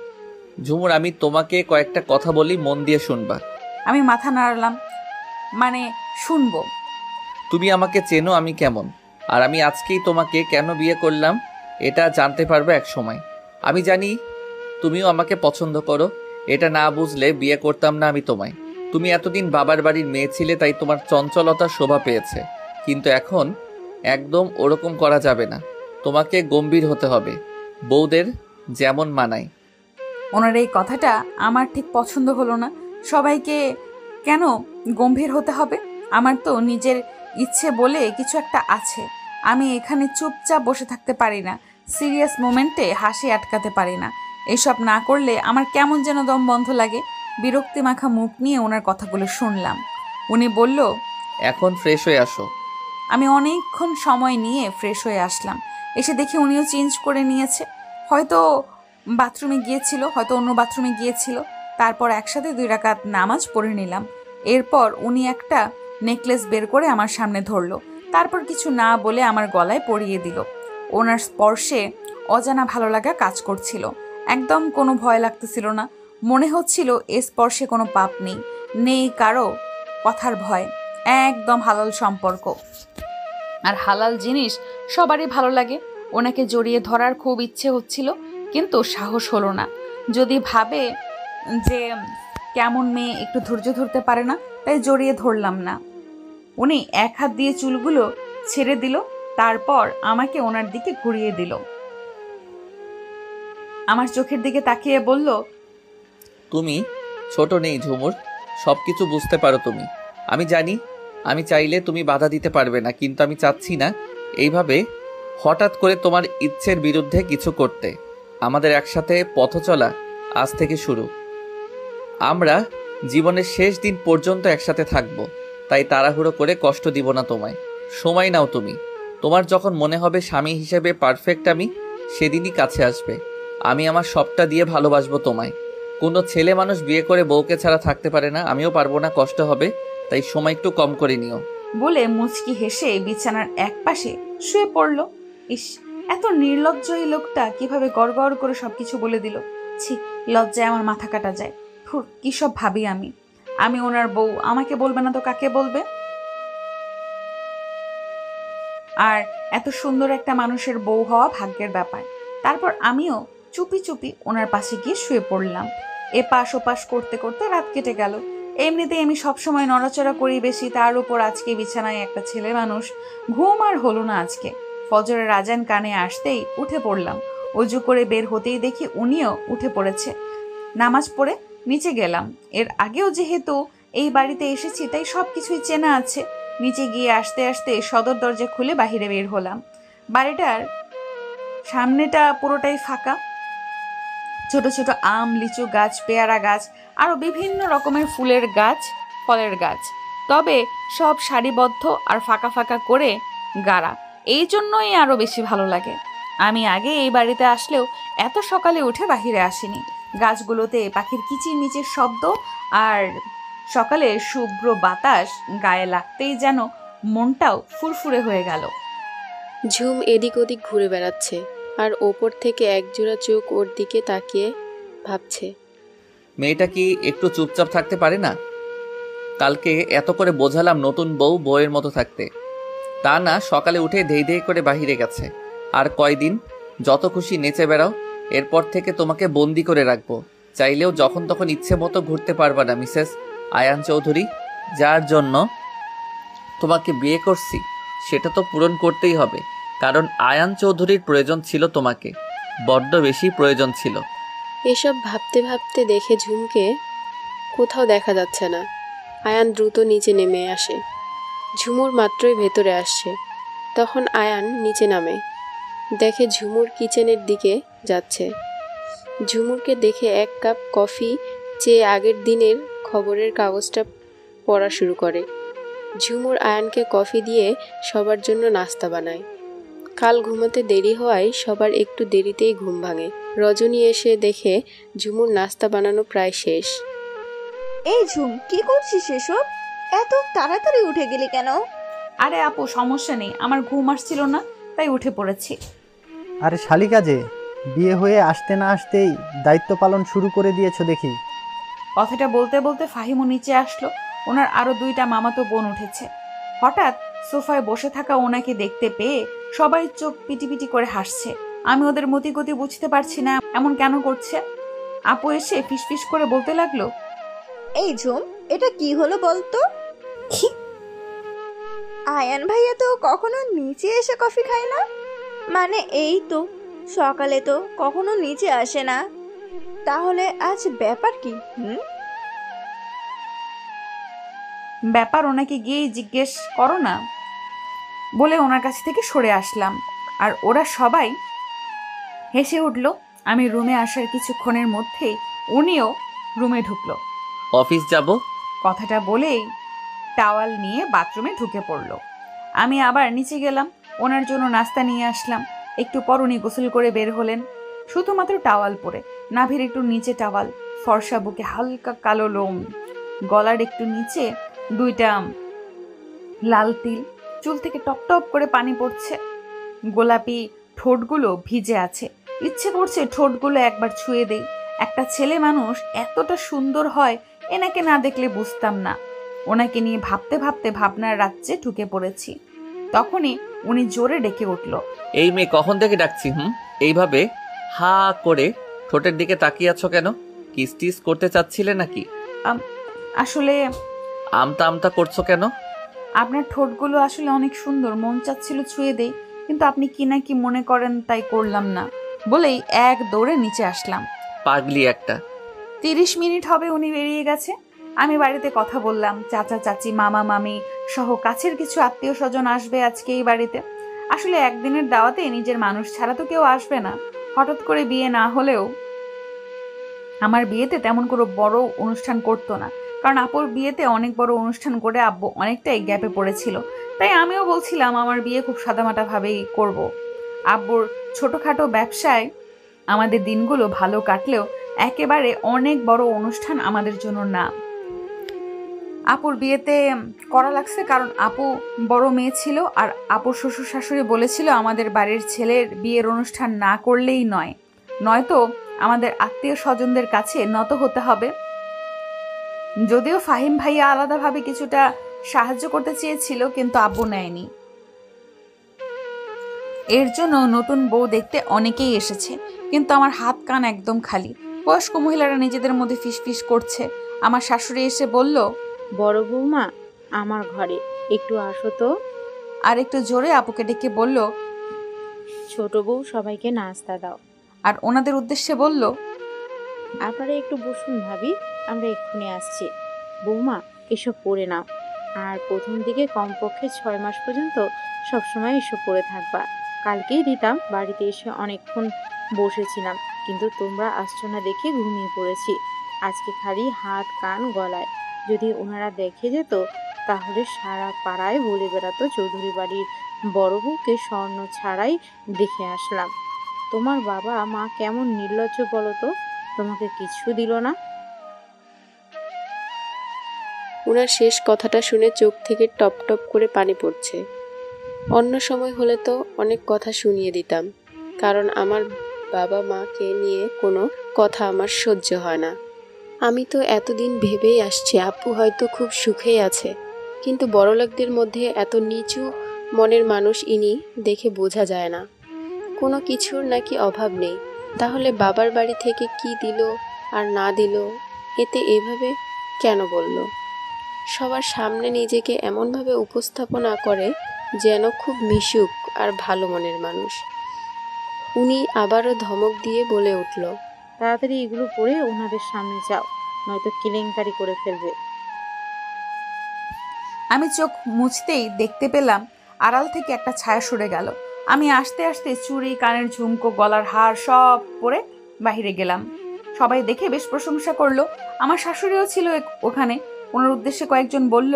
ঝুমুর, আমি তোমাকে কয়েকটা কথা বলি, মন দিয়ে শুনবা। আমি মাথা নাড়লাম, মানে শুনবো। তুমি আমাকে চেনো আমি কেমন, আর আমি আজকেই তোমাকে কেন বিয়ে করলাম এটা জানতে পারবে এক সময়। আমি জানি তুমিও আমাকে পছন্দ করো। এটা না বুঝলে বিয়ে করতাম না আমি তোমায়। তুমি এতদিন বাবার বাড়ির মেয়ে ছিলে, তাই তোমার চঞ্চলতা শোভা পেয়েছে। কিন্তু এখন একদম ওরকম করা যাবে না। তোমাকে গম্ভীর হতে হবে, বউদের যেমন মানায়। ওনার এই কথাটা আমার ঠিক পছন্দ হলো না। সবাইকে কেন গম্ভীর হতে হবে? আমার তো নিজের ইচ্ছে বলে কিছু একটা আছে। আমি এখানে চুপচাপ বসে থাকতে পারি না। সিরিয়াস মোমেন্টে হাসি আটকাতে পারি না। এসব না করলে আমার কেমন যেন দম বন্ধ লাগে। বিরক্তি মাখা মুখ নিয়ে ওনার কথাগুলো শুনলাম। উনি বলল, এখন ফ্রেশ হয়ে আসো। আমি অনেকক্ষণ সময় নিয়ে ফ্রেশ হয়ে আসলাম। এসে দেখি উনিও চেঞ্জ করে নিয়েছে। হয়তো বাথরুমে গিয়েছিল, হয়তো অন্য বাথরুমে গিয়েছিল। তারপর একসাথে 2 রাকাত নামাজ পড়ে নিলাম। এরপর উনি একটা নেকলেস বের করে আমার সামনে ধরলো। তারপর কিছু না বলে আমার গলায় পরিয়ে দিল। ওনার স্পর্শে অজানা ভালো লাগা কাজ করছিল। একদম কোনো ভয় লাগতেছিল না। মনে হচ্ছিল এ স্পর্শে কোনো পাপ নেই, নেই কারো কথার ভয়। একদম হালাল সম্পর্ক। আর হালাল জিনিস সবারই ভালো লাগে। ওনাকে জড়িয়ে ধরার খুব ইচ্ছে হচ্ছিল, কিন্তু সাহস হলো না। যদি ভাবে যে কেমন মেয়ে একটু ধৈর্য ধরতে পারে না, তাই জড়িয়ে ধরলাম না। উনি এক হাত দিয়ে চুলগুলো ছেড়ে দিল, তারপর আমাকে ওনার দিকে ঘুরিয়ে দিল। আমার চোখের দিকে তাকিয়ে বলল, তুমি ছোট নেই ঝুমুর, সব কিছু বুঝতে পারো তুমি। আমি জানি আমি চাইলে তুমি বাধা দিতে পারবে না, কিন্তু আমি চাচ্ছি না এইভাবে হঠাৎ করে তোমার ইচ্ছের বিরুদ্ধে কিছু করতে। আমাদের একসাথে পথ চলা আজ থেকে শুরু। আমরা জীবনের শেষ দিন পর্যন্ত একসাথে থাকব, তাই তাড়াহুড়ো করে কষ্ট দিব না তোমায়। সময় নাও তুমি। তোমার যখন মনে হবে স্বামী হিসেবে পারফেক্ট আমি, সেদিনই কাছে আসবে। আমি আমার সবটা দিয়ে ভালোবাসবো তোমায়। কোনো ছেলে মানুষ বিয়ে করে বউকে ছাড়া থাকতে পারে না, আমিও পারবো না, কষ্ট হবে। তাই সময় একটু কম করে নিও। বলে মুচকি হেসে বিছানার এক পাশে শুয়ে পড়ল। ইস, এত নির্লজ্জ এই লোকটা কিভাবে গড়গড় করে সবকিছু বলে দিল। ছি, লজ্জায় আমার মাথা কাটা যায়। ফুর, কি সব ভাবি আমি। আমি ওনার বউ, আমাকে বলবে না তো কাকে বলবে? আর এত সুন্দর একটা মানুষের বউ হওয়া ভাগ্যের ব্যাপার। তারপর আমিও চুপি চুপি ওনার পাশে গিয়ে শুয়ে পড়লাম। এপাশ ওপাশ করতে করতে রাত কেটে গেল। এমনিতেই আমি সবসময় নড়াচড়া করি বেশি, তার উপর আজকে বিছানায় একটা ছেলে মানুষ। ঘুম আর হলো না আজকে। ফজরের আজান কানে আসতেই উঠে পড়লাম। অজু করে বের হতেই দেখি উনিও উঠে পড়েছে। নামাজ পড়ে নিচে গেলাম। এর আগেও যেহেতু এই বাড়িতে এসেছি তাই সব কিছুই চেনা আছে। নিচে গিয়ে আসতে আসতে সদর দরজা খুলে বাহিরে বের হলাম। বাড়িটার সামনেটা পুরোটাই ফাঁকা। ছোট ছোট আম, লিচু গাছ, পেয়ারা গাছ, আরো বিভিন্ন রকমের ফুলের গাছ, ফলের গাছ, তবে সব সারিবদ্ধ আর ফাঁকা ফাঁকা করে গাড়া। এই জন্যই আরো বেশি ভালো লাগে। আমি আগে এই বাড়িতে আসলেও এত সকালে উঠে বাহিরে আসিনি। গাছগুলোতে পাখির কিচিরমিচির শব্দ আর সকালে শুভ্র বাতাস গায়ে লাগতেই যেন মনটাও ফুরফুরে হয়ে গেল। ঝুম এদিক ওদিক ঘুরে বেড়াচ্ছে আর ওপর থেকে একজোড়া চোখ ওর দিকে তাকিয়ে ভাবছে, মেয়েটা কি একটু চুপচাপ থাকতে পারে না? কালকে এত করে বোঝালাম নতুন বউ বউয়ের মতো থাকতে, তা না, সকালে উঠে ধেই ধেই করে বাহিরে গেছে। আর কয়দিন যত খুশি নেচে বেড়াও, এরপর থেকে তোমাকে বন্দি করে রাখবো। চাইলেও যখন তখন ইচ্ছে মতো ঘুরতে পারবা না মিসেস আয়ান চৌধুরী। যার জন্য তোমাকে বিয়ে করছি সেটা তো পূরণ করতেই হবে, কারণ আয়ান চৌধুরীর প্রয়োজন ছিল তোমাকে, বড্ড বেশি প্রয়োজন ছিল। এসব ভাবতে ভাবতে দেখে ঝুমকে কোথাও দেখা যাচ্ছে না। আয়ান দ্রুত নিচে নেমে আসে। ঝুমুর মাত্রই ভেতরে আসছে, তখন আয়ান নিচে নামে, দেখে ঝুমুর কিচেনের দিকে যাচ্ছে। ঝুমুরকে দেখে এক কাপ কফি চেয়ে আগের দিনের খবরের কাগজটা পড়া শুরু করে। ঝুমুর আয়ানকে কফি দিয়ে সবার জন্য নাস্তা বানায়। কাল ঘুমাতে দেরি হওয়ায় সবার একটু দেরিতেই ঘুম ভাঙে। রজনী এসে দেখে ঝুমুর নাস্তা বানানো প্রায় শেষ। এই ঝুম, কি করছিস এসব? এত তাড়াতাড়ি উঠে গেলি কেন? আরে আপু, সমস্যা নেই, আমার ঘুম আসছিল না তাই উঠে পড়েছি। আরে শালিকা যে, বিয়ে হয়ে আসতে না আসতেই দায়িত্ব পালন শুরু করে দিয়েছো দেখি। কথাটা বলতে বলতে ফাহিমও নিচে আসলো। ওনার আরো দুইটা মামাতো বোন উঠেছে। হঠাৎ সোফায় বসে থাকা ওনাকে দেখতে পেয়ে সবাই চোখ পিটিপিটি করে হাসছে। আমি ওদের মতিগতি বুঝতে পারছি না, এমন কেন করছে। আপু এসে ফিসফিস করে বলতে লাগলো, এই ঝুম, এটা কি হলো বলতো? আয়ান ভাইয়া তো কখনো নিচে এসে কফি খায় না। মানে এই তো সকালে তো কখনো নিচে আসে না, তাহলে আজ ব্যাপার কি? ব্যাপার ওনাকে গিয়ে জিজ্ঞেস করো না বলে ওনার কাছ থেকে সরে আসলাম। আর ওরা সবাই হেসে উঠল। আমি রুমে আসার কিছুক্ষণের মধ্যেই উনিও রুমে ঢুকলো। অফিস যাব। কথাটা বলেই টাওয়াল নিয়ে বাথরুমে ঢুকে পড়লো। আমি আবার নিচে গেলাম, ওনার জন্য নাস্তা নিয়ে আসলাম। একটু পর উনি গোসল করে বের হলেন, শুধুমাত্র টাওয়াল পরে, নাভির একটু নিচে টাওয়াল, ফর্সা বুকে হালকা কালো লোম, গলার একটু নিচে দুইটা লাল তিল, চুল থেকে টপ টপ করে পানি পড়ছে, গোলাপি ঠোঁটগুলো ভিজে আছে। ইচ্ছে করছে ঠোঁটগুলো একবার ছুঁয়ে দেই। একটা ছেলে মানুষ এতটা সুন্দর হয় এনাকে না দেখলে বুঝতাম না। ওনাকে নিয়ে ভাবতে ভাবতে ভাবনার রাজ্যে ঢুকে পড়েছি। তখনই উনি জোরে ডেকে উঠল, এই মেয়ে কখন থেকে ডাকছি? এইভাবে হা করে ঠোঁটের দিকে তাকিয়ে আছো কেন? কিস টিস করতে চাচ্ছিলে নাকি? আসলে আমতা আমতা করছো কেন? আপনার ঠোঁটগুলো আসলে অনেক সুন্দর, মন চাচ্ছিল ছুঁয়ে দেই, কিন্তু আপনি কি না কি মনে করেন তাই করলাম না বলেই এক দৌড়ে নিচে আসলাম। পাগলি একটা। 30 মিনিট হবে উনি বেরিয়ে গেছে। আমি বাড়িতে কথা বললাম, চাচা চাচি মামা মামি সহ কাছের কিছু আত্মীয় স্বজন আসবে আজকে এই বাড়িতে। আসলে একদিনের দাওয়াতে নিজের মানুষ ছাড়া তো কেউ আসবে না। হঠাৎ করে বিয়ে না হলেও আমার বিয়েতে তেমন কোনো বড় অনুষ্ঠান করতো না, কারণ আপুর বিয়েতে অনেক বড় অনুষ্ঠান করে আব্বু অনেকটাই গ্যাপে পড়েছিল। তাই আমিও বলছিলাম আমার বিয়ে খুব সাদামাটা ভাবেই করব। আব্বুর ছোটখাটো ব্যবসায় আমাদের দিনগুলো ভালো কাটলেও একেবারে অনেক বড় অনুষ্ঠান আমাদের জন্য না। আপুর বিয়েতে করা লাগছে, কারণ আপু বড় মেয়ে ছিল আর আপুর শ্বশুর শাশুড়ি বলেছিল আমাদের বাড়ির ছেলের বিয়ের অনুষ্ঠান না করলেই নয়তো আমাদের আত্মীয় স্বজনদের কাছে নত হতে হবে। যদিও ফাহিম ভাইয়া আলাদাভাবে কিছুটা সাহায্য করতে চেয়েছিল, কিন্তু আব্বু নেয়নি। এর জন্য নতুন বউ দেখতে অনেকেই এসেছে, কিন্তু আমার হাত কান একদম খালি। বয়স্ক মহিলারা নিজেদের মধ্যে ফিসফিস করছে। আমার শাশুড়ি এসে বলল, বড় বৌমা আমার ঘরে একটু আসো তো। আর একটু জোরে আপুকে ডেকে বলল, ছোট বউ সবাইকে নাস্তা দাও। আর ওনাদের উদ্দেশ্যে বলল, আপনারা একটু বসুন ভাবি, আমরা এক্ষুনি আসছি। বৌমা এসব পরে নাও, আর প্রথম দিকে কমপক্ষে 6 মাস পর্যন্ত সবসময় এসব পরে থাকবা। কালকেই দিতাম, বাড়িতে এসে অনেকক্ষণ বসেছিলাম, কিন্তু তোমরা আসছো না দেখে ঘুমিয়ে পড়েছি। আজকে খালি হাত কান গলায়, যদি ওনারা দেখে যেত তাহলে সারা পাড়ায় বলে বেড়াতো চৌধুরী বাড়ির বড় বউকে স্বর্ণ ছাড়াই দেখে আসলাম। তোমার বাবা মা কেমন নির্লজ্জ বলো তো, তোমাকে কিছু দিল না। ওনার শেষ কথাটা শুনে চোখ থেকে টপ টপ করে পানি পড়ছে। অন্য সময় হলে তো অনেক কথা শুনিয়ে দিতাম, কারণ আমার বাবা মাকে নিয়ে কোনো কথা আমার সহ্য হয় না। আমি তো এতদিন ভেবেই আসছি আপু হয়তো খুব সুখেই আছে, কিন্তু বড়লোকদের মধ্যে এত নিচু মনের মানুষ ইনি দেখে বোঝা যায় না। কোনো কিছুর নাকি অভাব নেই, তাহলে বাবার বাড়ি থেকে কি দিল আর না দিল, এতে এভাবে কেন বলল? সবার সামনে নিজেকে এমনভাবে উপস্থাপনা করে যেন খুব মিশুক আর ভালো মনের মানুষ। উনি আবারও ধমক দিয়ে বলে উঠল, তাড়াতাড়ি এগুলো পরে ওনাদের সামনে যাও, নয়তো কেলেঙ্কারি করে ফেলবে। আমি চোখ মুছতেই দেখতে পেলাম আড়াল থেকে একটা ছায়া সরে গেল। আমি আস্তে আস্তে চুড়ি, কানের ঝুমকো, গলার হার সব পরে বাহিরে গেলাম। সবাই দেখে বেশ প্রশংসা করলো। আমার শাশুড়িও ছিল ওখানে। ওনার উদ্দেশ্যে কয়েকজন বলল,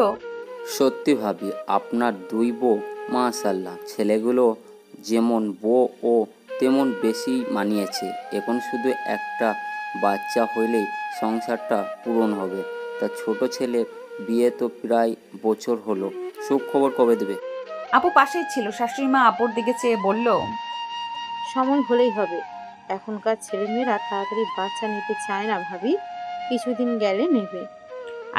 সত্যি ভাবি আপনার দুই বউ মাশাআল্লাহ, ছেলেগুলো যেমন বউ ও তেমন বেশি মানিয়েছে। এখন শুধু একটা বাচ্চা হইলেই সংসারটা পূরণ হবে। তা ছোট ছেলে বিয়ে তো প্রায় বছর হলো, সুখবর কবে দেবে? আপু পাশেই ছিল। শাশুড়ি মা আপুর দিকে চেয়ে বলল, সময় হলেই হবে। এখনকার ছেলেমেয়েরা তাড়াতাড়ি বাচ্চা নিতে চায় না ভাবি, কিছুদিন গেলে নেবে।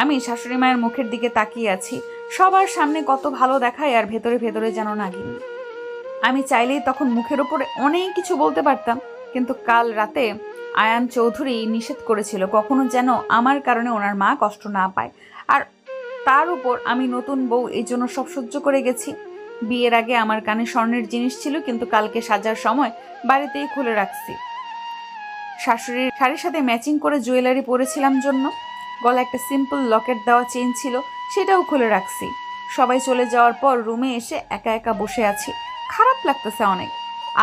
আমি শাশুড়ি মায়ের মুখের দিকে তাকিয়ে আছি। সবার সামনে কত ভালো দেখায়, আর ভেতরে ভেতরে যেন নাগিন। আমি চাইলেই তখন মুখের উপরে অনেক কিছু বলতে পারতাম, কিন্তু কাল রাতে আয়ান চৌধুরী নিষেধ করেছিল কখনো যেন আমার কারণে ওনার মা কষ্ট না পায়। আর তার উপর আমি নতুন বউ, এই জন্য সব সহ্য করে গেছি। বিয়ের আগে আমার কানে স্বর্ণের জিনিস ছিল, কিন্তু কালকে সাজার সময় বাড়িতেই খুলে রাখছি। শাশুড়ির শাড়ির সাথে ম্যাচিং করে জুয়েলারি পরেছিলাম জন্য। গলা একটা সিম্পল লকেট দেওয়া চেইন ছিল, সেটাও খুলে রাখছি। সবাই চলে যাওয়ার পর রুমে এসে একা একা বসে আছি। খারাপ লাগতেছে অনেক।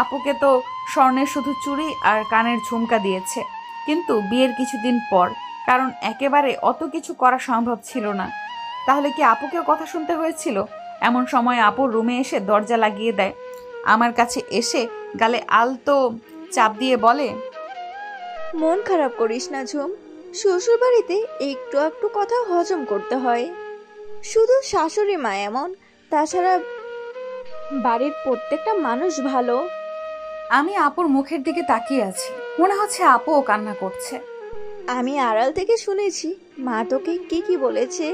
আপুকে তো স্বর্ণের শুধু চুড়ি আর কানের ঝুমকা দিয়েছে, কিন্তু বিয়ের কিছুদিন পর, কারণ একেবারে অত কিছু করা সম্ভব ছিল না। তাহলে কি আপুকেও কথা শুনতে হয়েছিল? এমন সময় আপুর রুমে এসে দরজা লাগিয়ে দেয়। আমার কাছে এসে গালে আলতো চাপ দিয়ে বলে, মন খারাপ করিস না ঝুম, শ্বশুর বাড়িতে একটু একটু কথা হজম করতে হয়। শুধু শাশুড়ি মা এমন, তাছাড়া বাড়ির প্রত্যেকটা মানুষ ভালো। আমি আপুর মুখের দিকে তাকিয়ে আছি। মনে হচ্ছে আপুও কান্না করছে। আমি আড়াল থেকে শুনেছি মা তোকে কি কি বলেছে।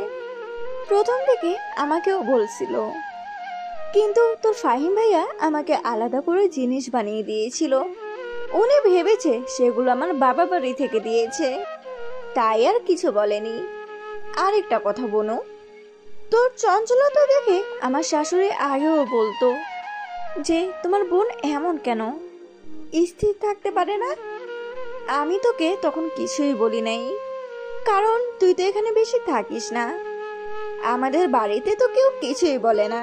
প্রথম থেকে আমাকেও বলছিল, কিন্তু তোর ফাহিম ভাইয়া আমাকে আলাদা করে জিনিস বানিয়ে দিয়েছিল। উনি ভেবেছে সেগুলো আমার বাবা বাড়ি থেকে দিয়েছে, তাই আর কিছু বলেনি। আরেকটা কথা বোনো, তোর চঞ্চলতা দেখে আমার শাশুড়ি আগেও বলতো যে তোমার বোন এমন কেন, স্থির থাকতে পারে না। আমি তোকে তখন কিছুই বলি নাই, কারণ তুই তো এখানে বেশি থাকিস না। আমাদের বাড়িতে তো কেউ কিছুই বলে না।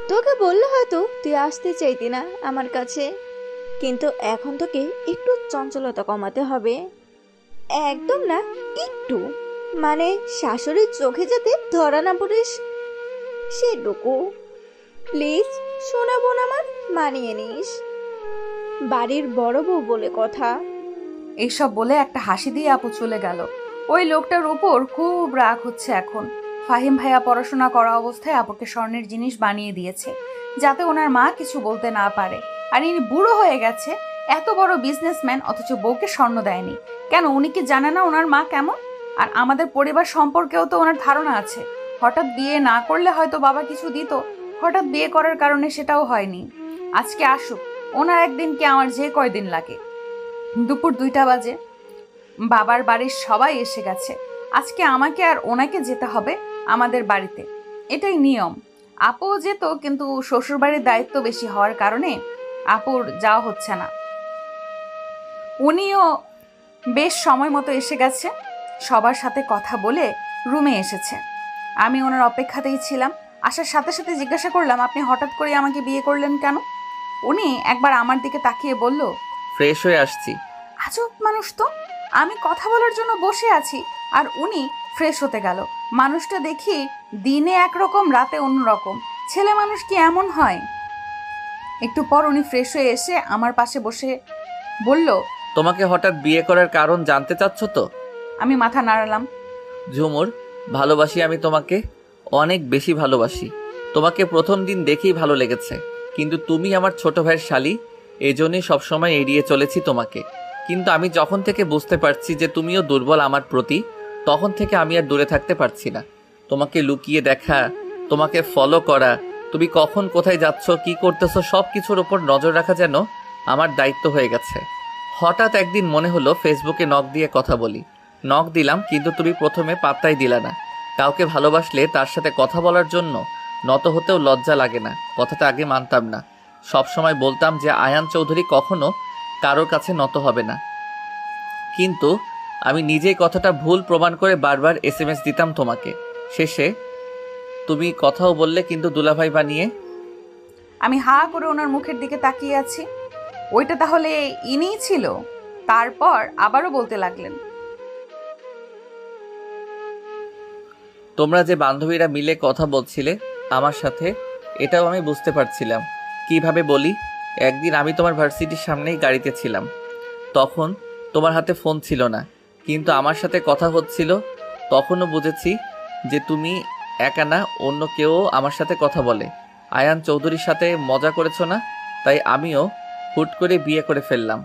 তোকে বললে হয়তো তুই আসতে চাইতি না আমার কাছে, কিন্তু এখন তোকে একটু চঞ্চলতা কমাতে হবে। একদম না, একটু, মানে শাশুড়ির চোখে যাতে ধরা না পড়িস সেটুকু। প্লিজ শোনাবো না, আমার মানিয়ে নিস, বাড়ির বড় বউ বলে কথা। এইসব বলে একটা হাসি দিয়ে আপু চলে গেল। ওই লোকটার উপর খুব রাগ হচ্ছে এখন। ফাহিম ভাইয়া পড়াশোনা করা অবস্থায় আপুকে স্বর্ণের জিনিস বানিয়ে দিয়েছে, যাতে ওনার মা কিছু বলতে না পারে। আর ইনি বুড়ো হয়ে গেছে, এত বড় বিজনেসম্যান, অথচ বউকে স্বর্ণ দেয়নি কেন? উনি কি জানে না ওনার মা কেমন? আর আমাদের পরিবার সম্পর্কেও তো ওনার ধারণা আছে। হঠাৎ বিয়ে না করলে হয়তো বাবা কিছু দিত, হঠাৎ বিয়ে করার কারণে সেটাও হয়নি। আজকে আসুক, ওনার একদিন কি আমার যে কয়দিন লাগে। দুপুর 2টা বাজে, বাবার বাড়ির সবাই এসে গেছে। আজকে আমাকে আর ওনাকে যেতে হবে আমাদের বাড়িতে, এটাই নিয়ম। আপুও যেত, কিন্তু শ্বশুরবাড়ির দায়িত্ব বেশি হওয়ার কারণে আপুর যাওয়া হচ্ছে না। উনিও বেশ সময় মতো এসে গেছে, সবার সাথে কথা বলে রুমে এসেছে। আমি ওনার অপেক্ষাতেই ছিলাম। আসার সাথে সাথে জিজ্ঞাসা করলাম, আপনি হঠাৎ করে আমাকে বিয়ে করলেন কেন? উনি একবার আমার দিকে তাকিয়ে বলল, ফ্রেশ হয়ে আসছি। আজব মানুষ তো, আমি কথা বলার জন্য বসে আছি আর উনি ফ্রেশ হতে গেল। মানুষটা দেখি দিনে একরকম, রাতে অন্যরকম। ছেলে মানুষ কি এমন হয়? একটু পর উনি ফ্রেশ হয়ে এসে আমার পাশে বসে বলল, তোমাকে হঠাৎ বিয়ে করার কারণ জানতে চাচ্ছ তো? আমি মাথা নাড়ালাম। ঝুমুর, ভালোবাসি, আমি তোমাকে অনেক বেশি ভালোবাসি। তোমাকে প্রথম দিন দেখেই ভালো লেগেছে, কিন্তু তুমি আমার ছোট ভাইয়ের শালি, এজন্যই সবসময় এড়িয়ে চলেছি তোমাকে। কিন্তু আমি যখন থেকে বুঝতে পারছি যে তুমিও দুর্বল আমার প্রতি, তখন থেকে আমি আর দূরে থাকতে পারছি না। তোমাকে লুকিয়ে দেখা, তোমাকে ফলো করা, তুমি কখন কোথায় যাচ্ছ, কি করতেছো, সব কিছুর ওপর নজর রাখা যেন আমার দায়িত্ব হয়ে গেছে। হঠাৎ একদিন মনে হলো ফেসবুকে নক দিয়ে কথা বলি। নক দিলাম, কিন্তু তুমি প্রথমে পাত্তাই দিলা না। কাউকে ভালোবাসলে তার সাথে কথা বলার জন্য নত হতেও লজ্জা লাগে না, কথাটা আগে মানতাম না। সবসময় বলতাম যে আয়ান চৌধুরী কখনো কারোর কাছে নত হবে না, কিন্তু আমি নিজেই কথাটা ভুল প্রমাণ করে বারবার SMS দিতাম তোমাকে। শেষে তুমি কথাও বললে, কিন্তু দুলাভাই বানিয়ে। আমি হা করে ওনার মুখের দিকে তাকিয়ে আছি। ওইটা তাহলে ইনিই ছিল? তারপর আবারও বলতে লাগলেন, তোমরা যে বান্ধবীরা মিলে কথা বলছিলে আমার সাথে, এটাও আমি বুঝতে পারছিলাম। কিভাবে বলি, একদিন আমি তোমার ভার্সিটির সামনেই গাড়িতে ছিলাম, তখন তোমার হাতে ফোন ছিল না, কিন্তু আমার সাথে কথা হচ্ছিল। তখনও বুঝেছি যে তুমি একা না, অন্য কেউ আমার সাথে কথা বলে। আয়ান চৌধুরীর সাথে মজা করেছো না, তাই আমিও হুট করে বিয়ে করে ফেললাম।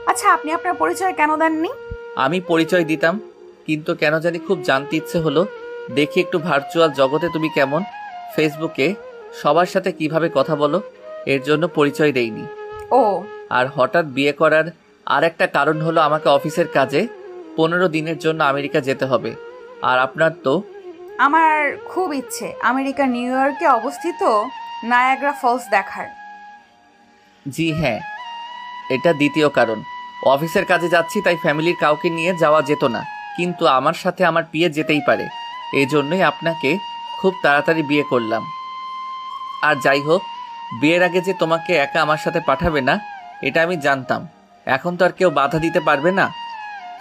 আচ্ছা, আপনি আপনার পরিচয় কেন দেননি? আমি পরিচয় দিতাম, কিন্তু কেন জানি খুব জানতে ইচ্ছে হলো, দেখি একটু ভার্চুয়াল জগতে তুমি কেমন, ফেসবুকে সবার সাথে কিভাবে কথা বলো, এর জন্য পরিচয় দেইনি। ও, আর হঠাৎ বিয়ে করার আর একটা কারণ হলো আমাকে অফিসের কাজে 15 দিনের জন্য আমেরিকা যেতে হবে। আর আপনার তো? আমার খুব ইচ্ছে আমেরিকার নিউ ইয়র্কে অবস্থিত নায়াগ্রা ফলস দেখার। জি হ্যাঁ, এটা দ্বিতীয় কারণ। অফিসের কাজে যাচ্ছি, তাই ফ্যামিলির কাউকে নিয়ে যাওয়া যেত না, কিন্তু আমার সাথে আমার বিয়ে যেতেই পারে, এই জন্যই আপনাকে খুব তাড়াতাড়ি বিয়ে করলাম। আর যাই হোক, বিয়ের আগে যে তোমাকে একা আমার সাথে পাঠাবে না, এটা আমি জানতাম। এখন তো আর কেউ বাধা দিতে পারবে না।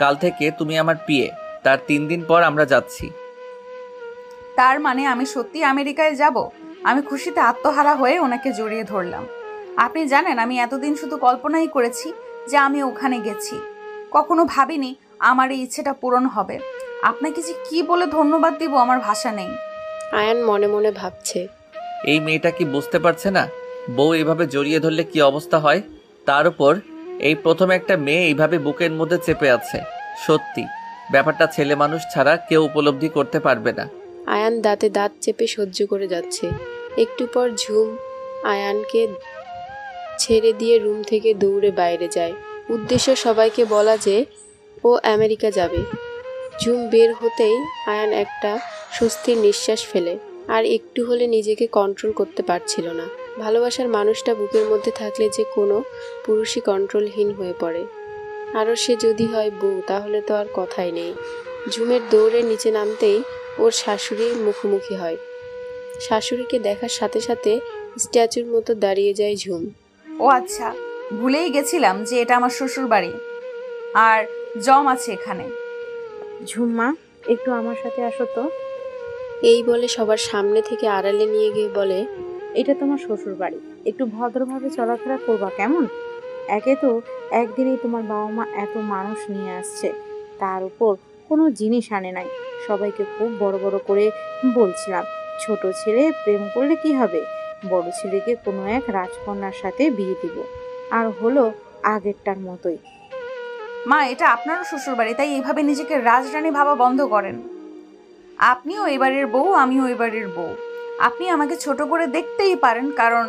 কাল থেকে তুমি আমার বিয়ে, তার 3 দিন পর আমরা যাচ্ছি। তার মানে আমি সত্যি আমেরিকায় যাব? আমি খুশিতে আত্মহারা হয়ে ওনাকে জড়িয়ে ধরলাম। আপনি জানেন, আমি এতদিন শুধু কল্পনাই করেছি যে আমি ওখানে গেছি, কখনো ভাবিনি আমার এই ইচ্ছেটা পূরণ হবে। আপনাকে যে কি বলে ধন্যবাদ দিব আমার ভাষা নেই। আয়ান মনে মনে ভাবছে, এই মেয়েটা কি বুঝতে পারছে না বউ এভাবে জড়িয়ে ধরলে কি অবস্থা হয়? তার উপর এই প্রথম একটা মেয়ে এইভাবে বুকের মধ্যে চেপে আছে। সত্যি ব্যাপারটা ছেলে মানুষ ছাড়া কেউ উপলব্ধি করতে পারবে না। আয়ান দাঁতে দাঁত চেপে সহ্য করে যাচ্ছে। একটু পর ঝুম আয়ানকে ছেড়ে দিয়ে রুম থেকে দৌড়ে বাইরে যায়। উদ্দেশ্য সবাইকে বলা যে ও আমেরিকা যাবে। ঝুম বের হতেই আয়ান একটা স্বস্তির নিঃশ্বাস ফেলে। আর একটু হলে নিজেকে কন্ট্রোল করতে পারছিল না। ভালোবাসার মানুষটা বুকের মধ্যে থাকলে যে কোনো পুরুষই কন্ট্রোলহীন হয়ে পড়ে। আরও সে যদি হয় বউ, তাহলে তো আর কথাই নেই। ঝুমের দৌড়ে নিচে নামতেই ওর শাশুড়ির মুখোমুখি হয়। শাশুড়িকে দেখার সাথে সাথে স্ট্যাচুর মতো দাঁড়িয়ে যায় ঝুম। ও আচ্ছা, ভুলেই গেছিলাম যে এটা আমার শ্বশুর বাড়ি আর জম আছে এখানে। ঝুম্মা, একটু আমার সাথে আসো তো। এই বলে সবার সামনে থেকে আড়ালে নিয়ে গিয়ে বলে, এটা তোমার শ্বশুর বাড়ি, একটু ভদ্রভাবে চলাফেরা করবা কেমন? একে তো একদিনেই তোমার বাবা মা এত মানুষ নিয়ে আসছে, তার উপর কোনো জিনিস আনে নাই, সবাইকে খুব বড় বড় করে বলছিলাম, ছোট ছেলে প্রেম করলে কি হবে, বড় ছেলেকে কোনো এক রাজকন্যার সাথে বিয়ে দিব, আর হলো আগেরটার মতোই। মা, এটা আপনারও শ্বশুরবাড়ি, তাই এইভাবে নিজেকে রাজরানী ভাবা বন্ধ করেন। আপনিও এবারের বউ, আমিও এবারের বউ। আপনি আমাকে ছোট করে দেখতেই পারেন, কারণ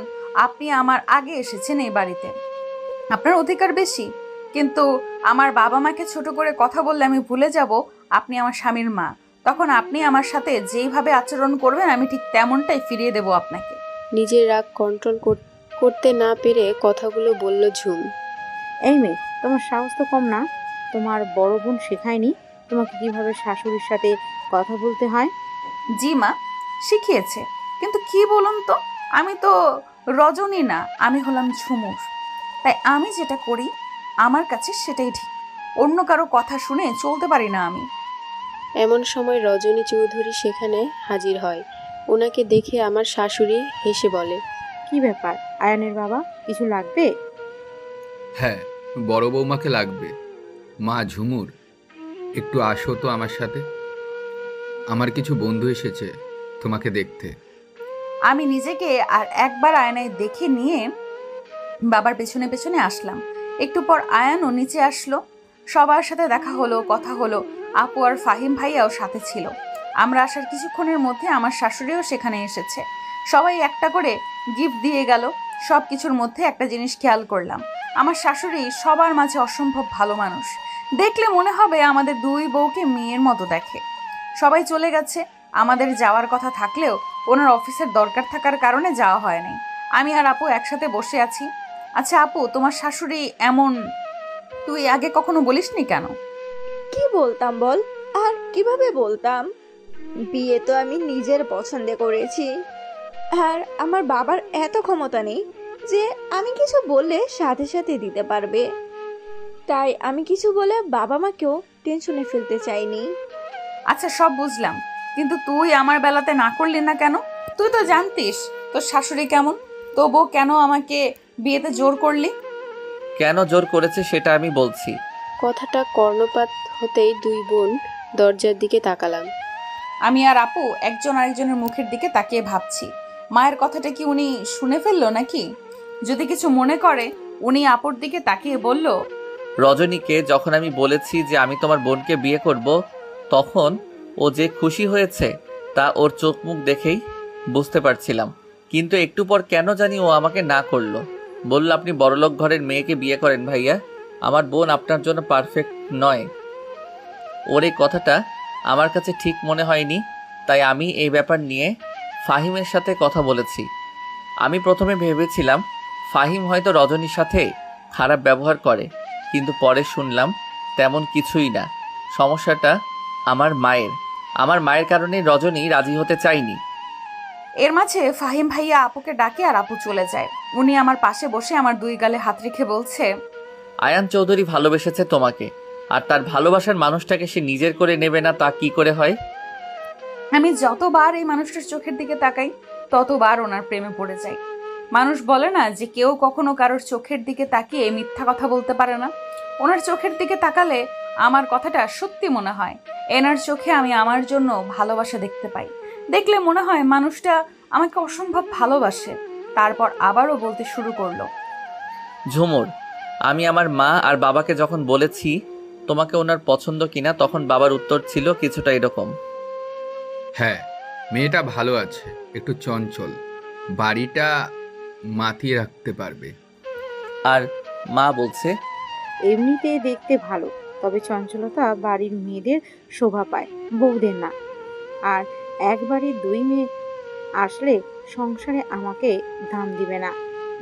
আপনি আমার আগে এসেছেন এই বাড়িতে, আপনার অধিকার বেশি। কিন্তু আমার বাবা মাকে ছোট করে কথা বললে আমি ভুলে যাব আপনি আমার স্বামীর মা। তখন আপনি আমার সাথে যেইভাবে আচরণ করবেন আমি ঠিক তেমনটাই ফিরিয়ে দেব আপনাকে। নিজের রাগ কন্ট্রোল করতে না পেরে কথাগুলো বলল ঝুম। এই মেয়ে, তোমার সাহস তো কম না? তোমার বড় বোন শেখায়নি তোমাকে কিভাবে শাশুড়ির সাথে কথা বলতে হয়? জি মা, শিখিয়েছে, কিন্তু কি বলুন তো, আমি তো রজনী না, আমি হলাম ঝুমুর। তাই আমি যেটা করি আমার কাছে সেটাই ঠিক, অন্য কারো কথা শুনে চলতে পারি না আমি। এমন সময় রজনী চৌধুরী সেখানে হাজির হয়। ওনাকে দেখে আমার শাশুড়ি হেসে বলে, কি ব্যাপার আয়ানের বাবা, কিছু লাগবে? হ্যাঁ, বড় বৌমাকে লাগবে। মা ঝুমুর, একটু আসো তো আমার সাথে। আমার কিছু বন্ধু এসেছে তোমাকে দেখতে। আমি নিজেকে আর একবার আয়নায় দেখে নিয়ে বাবার পেছনে পেছনে আসলাম। একটু পর আয়ানও নিচে আসলো, সবার সাথে দেখা হলো, কথা হলো। আপু আর ফাহিম ভাইয়াও সাথে ছিল। আমরা আসার কিছুক্ষণের মধ্যে আমার শাশুড়িও সেখানে এসেছে। সবাই একটা করে গিফট দিয়ে গেল। সব কিছুর মধ্যে একটা জিনিস খেয়াল করলাম, আমার শাশুড়ি সবার মাঝে অসম্ভব ভালো মানুষ। দেখলে মনে হবে আমাদের দুই বউকে মেয়ের মতো দেখে। সবাই চলে গেছে, আমাদের যাওয়ার কথা থাকলেও ওনার অফিসের দরকার থাকার কারণে যাওয়া হয়নি। আমি আর আপু একসাথে বসে আছি। আচ্ছা আপু, তোমার শাশুড়ি এমন তুই আগে কখনো বলিসনি কেন? কি বলতাম বল, আর কিভাবে বলতাম? বিয়ে তো আমি নিজের পছন্দে করেছি, আর আমার বাবার এত ক্ষমতা নেই যে আমি কিছু বললে সাথে সাথে দিতে পারবে। তাই আমি কিছু বলে বাবা মাকেও টেনশনে ফেলতে চাইনি। আচ্ছা সব বুঝলাম, কিন্তু তুই আমার বেলাতে না করলি না কেন? তুই তো জানতিস তোর শাশুড়ি কেমন, তবুও কেন আমাকে বিয়েতে জোর করলি? কেন জোর করেছে সেটা আমি বলছি। কথাটা কর্ণপাত হতেই দুই বোন দরজার দিকে তাকালাম। আমি আর আপু একজন আরেকজনের মুখের দিকে তাকিয়ে ভাবছি, মায়ের কথাটা কি উনি শুনে ফেললো নাকি? যদি কিছু মনে করে উনি আপুর দিকে তাকিয়ে বলল, রজনীকে যখন আমি বলেছি যে আমি তোমার বোনকে বিয়ে করব, তখন ও যে খুশি হয়েছে তা ওর চোখ মুখ দেখেই বুঝতে পারছিলাম। কিন্তু একটু পর কেন জানি ও আমাকে না করলো, বলল আপনি বড়লোক ঘরের মেয়েকে বিয়ে করেন ভাইয়া, আমার বোন আপনার জন্য পারফেক্ট নয়। ওর এই কথাটা আমার কাছে ঠিক মনে হয়নি, তাই আমি এই ব্যাপার নিয়ে ফাহিমের সাথে কথা বলেছি। আমি প্রথমে ভেবেছিলাম ফাহিম হয়তো রজনীর সাথে খারাপ ব্যবহার করে, কিন্তু পরে শুনলাম তেমন কিছুই না। সমস্যাটা আমার মায়ের কারণে রজনী রাজি হতে চায়নি। এর মাঝে ফাহিম ভাইয়া আপুকে ডাকে আর আপু চলে যায়। উনি আমার পাশে বসে আমার দুই গালে হাত রেখে বলছে, আয়ান চৌধুরী ভালোবেসেছে তোমাকে, আর তার ভালোবাসার মানুষটাকে সে নিজের করে নেবে না তা কি করে হয়? আমি যতবার এই মানুষটার চোখের দিকে তাকাই ততবার ওনার প্রেমে পড়ে যাই। মানুষ বলে না যে কেউ কখনো কারোর চোখের দিকে তাকিয়ে মিথ্যা কথা বলতে পারে না। ওনার চোখের দিকে তাকালে আমার কথাটা সত্যি মনে হয়। এনার চোখে আমি আমার জন্য ভালোবাসা দেখতে পাই। দেখলে মনে হয় মানুষটা আমাকে অসম্ভব ভালোবাসে। তারপর আবারও বলতে শুরু করলো, ঝুমুর, আমি আমার মা আর বাবাকে যখন বলেছি তোমাকে ওনার পছন্দ কিনা, তখন বাবার উত্তর ছিল কিছুটা এরকম, হ্যাঁ, মেয়েটা ভালো আছে, একটু চঞ্চল, বাড়িটা মাতিয়ে রাখতে পারবে। আর মা বলছে এমনিতে দেখতে ভালো, তবে চঞ্চলতা বাড়ির মেয়েদের শোভা পায়, বউদের না। আর এক বাড়ির দুই মেয়ে আসলে সংসারে আমাকে দাম দিবে না,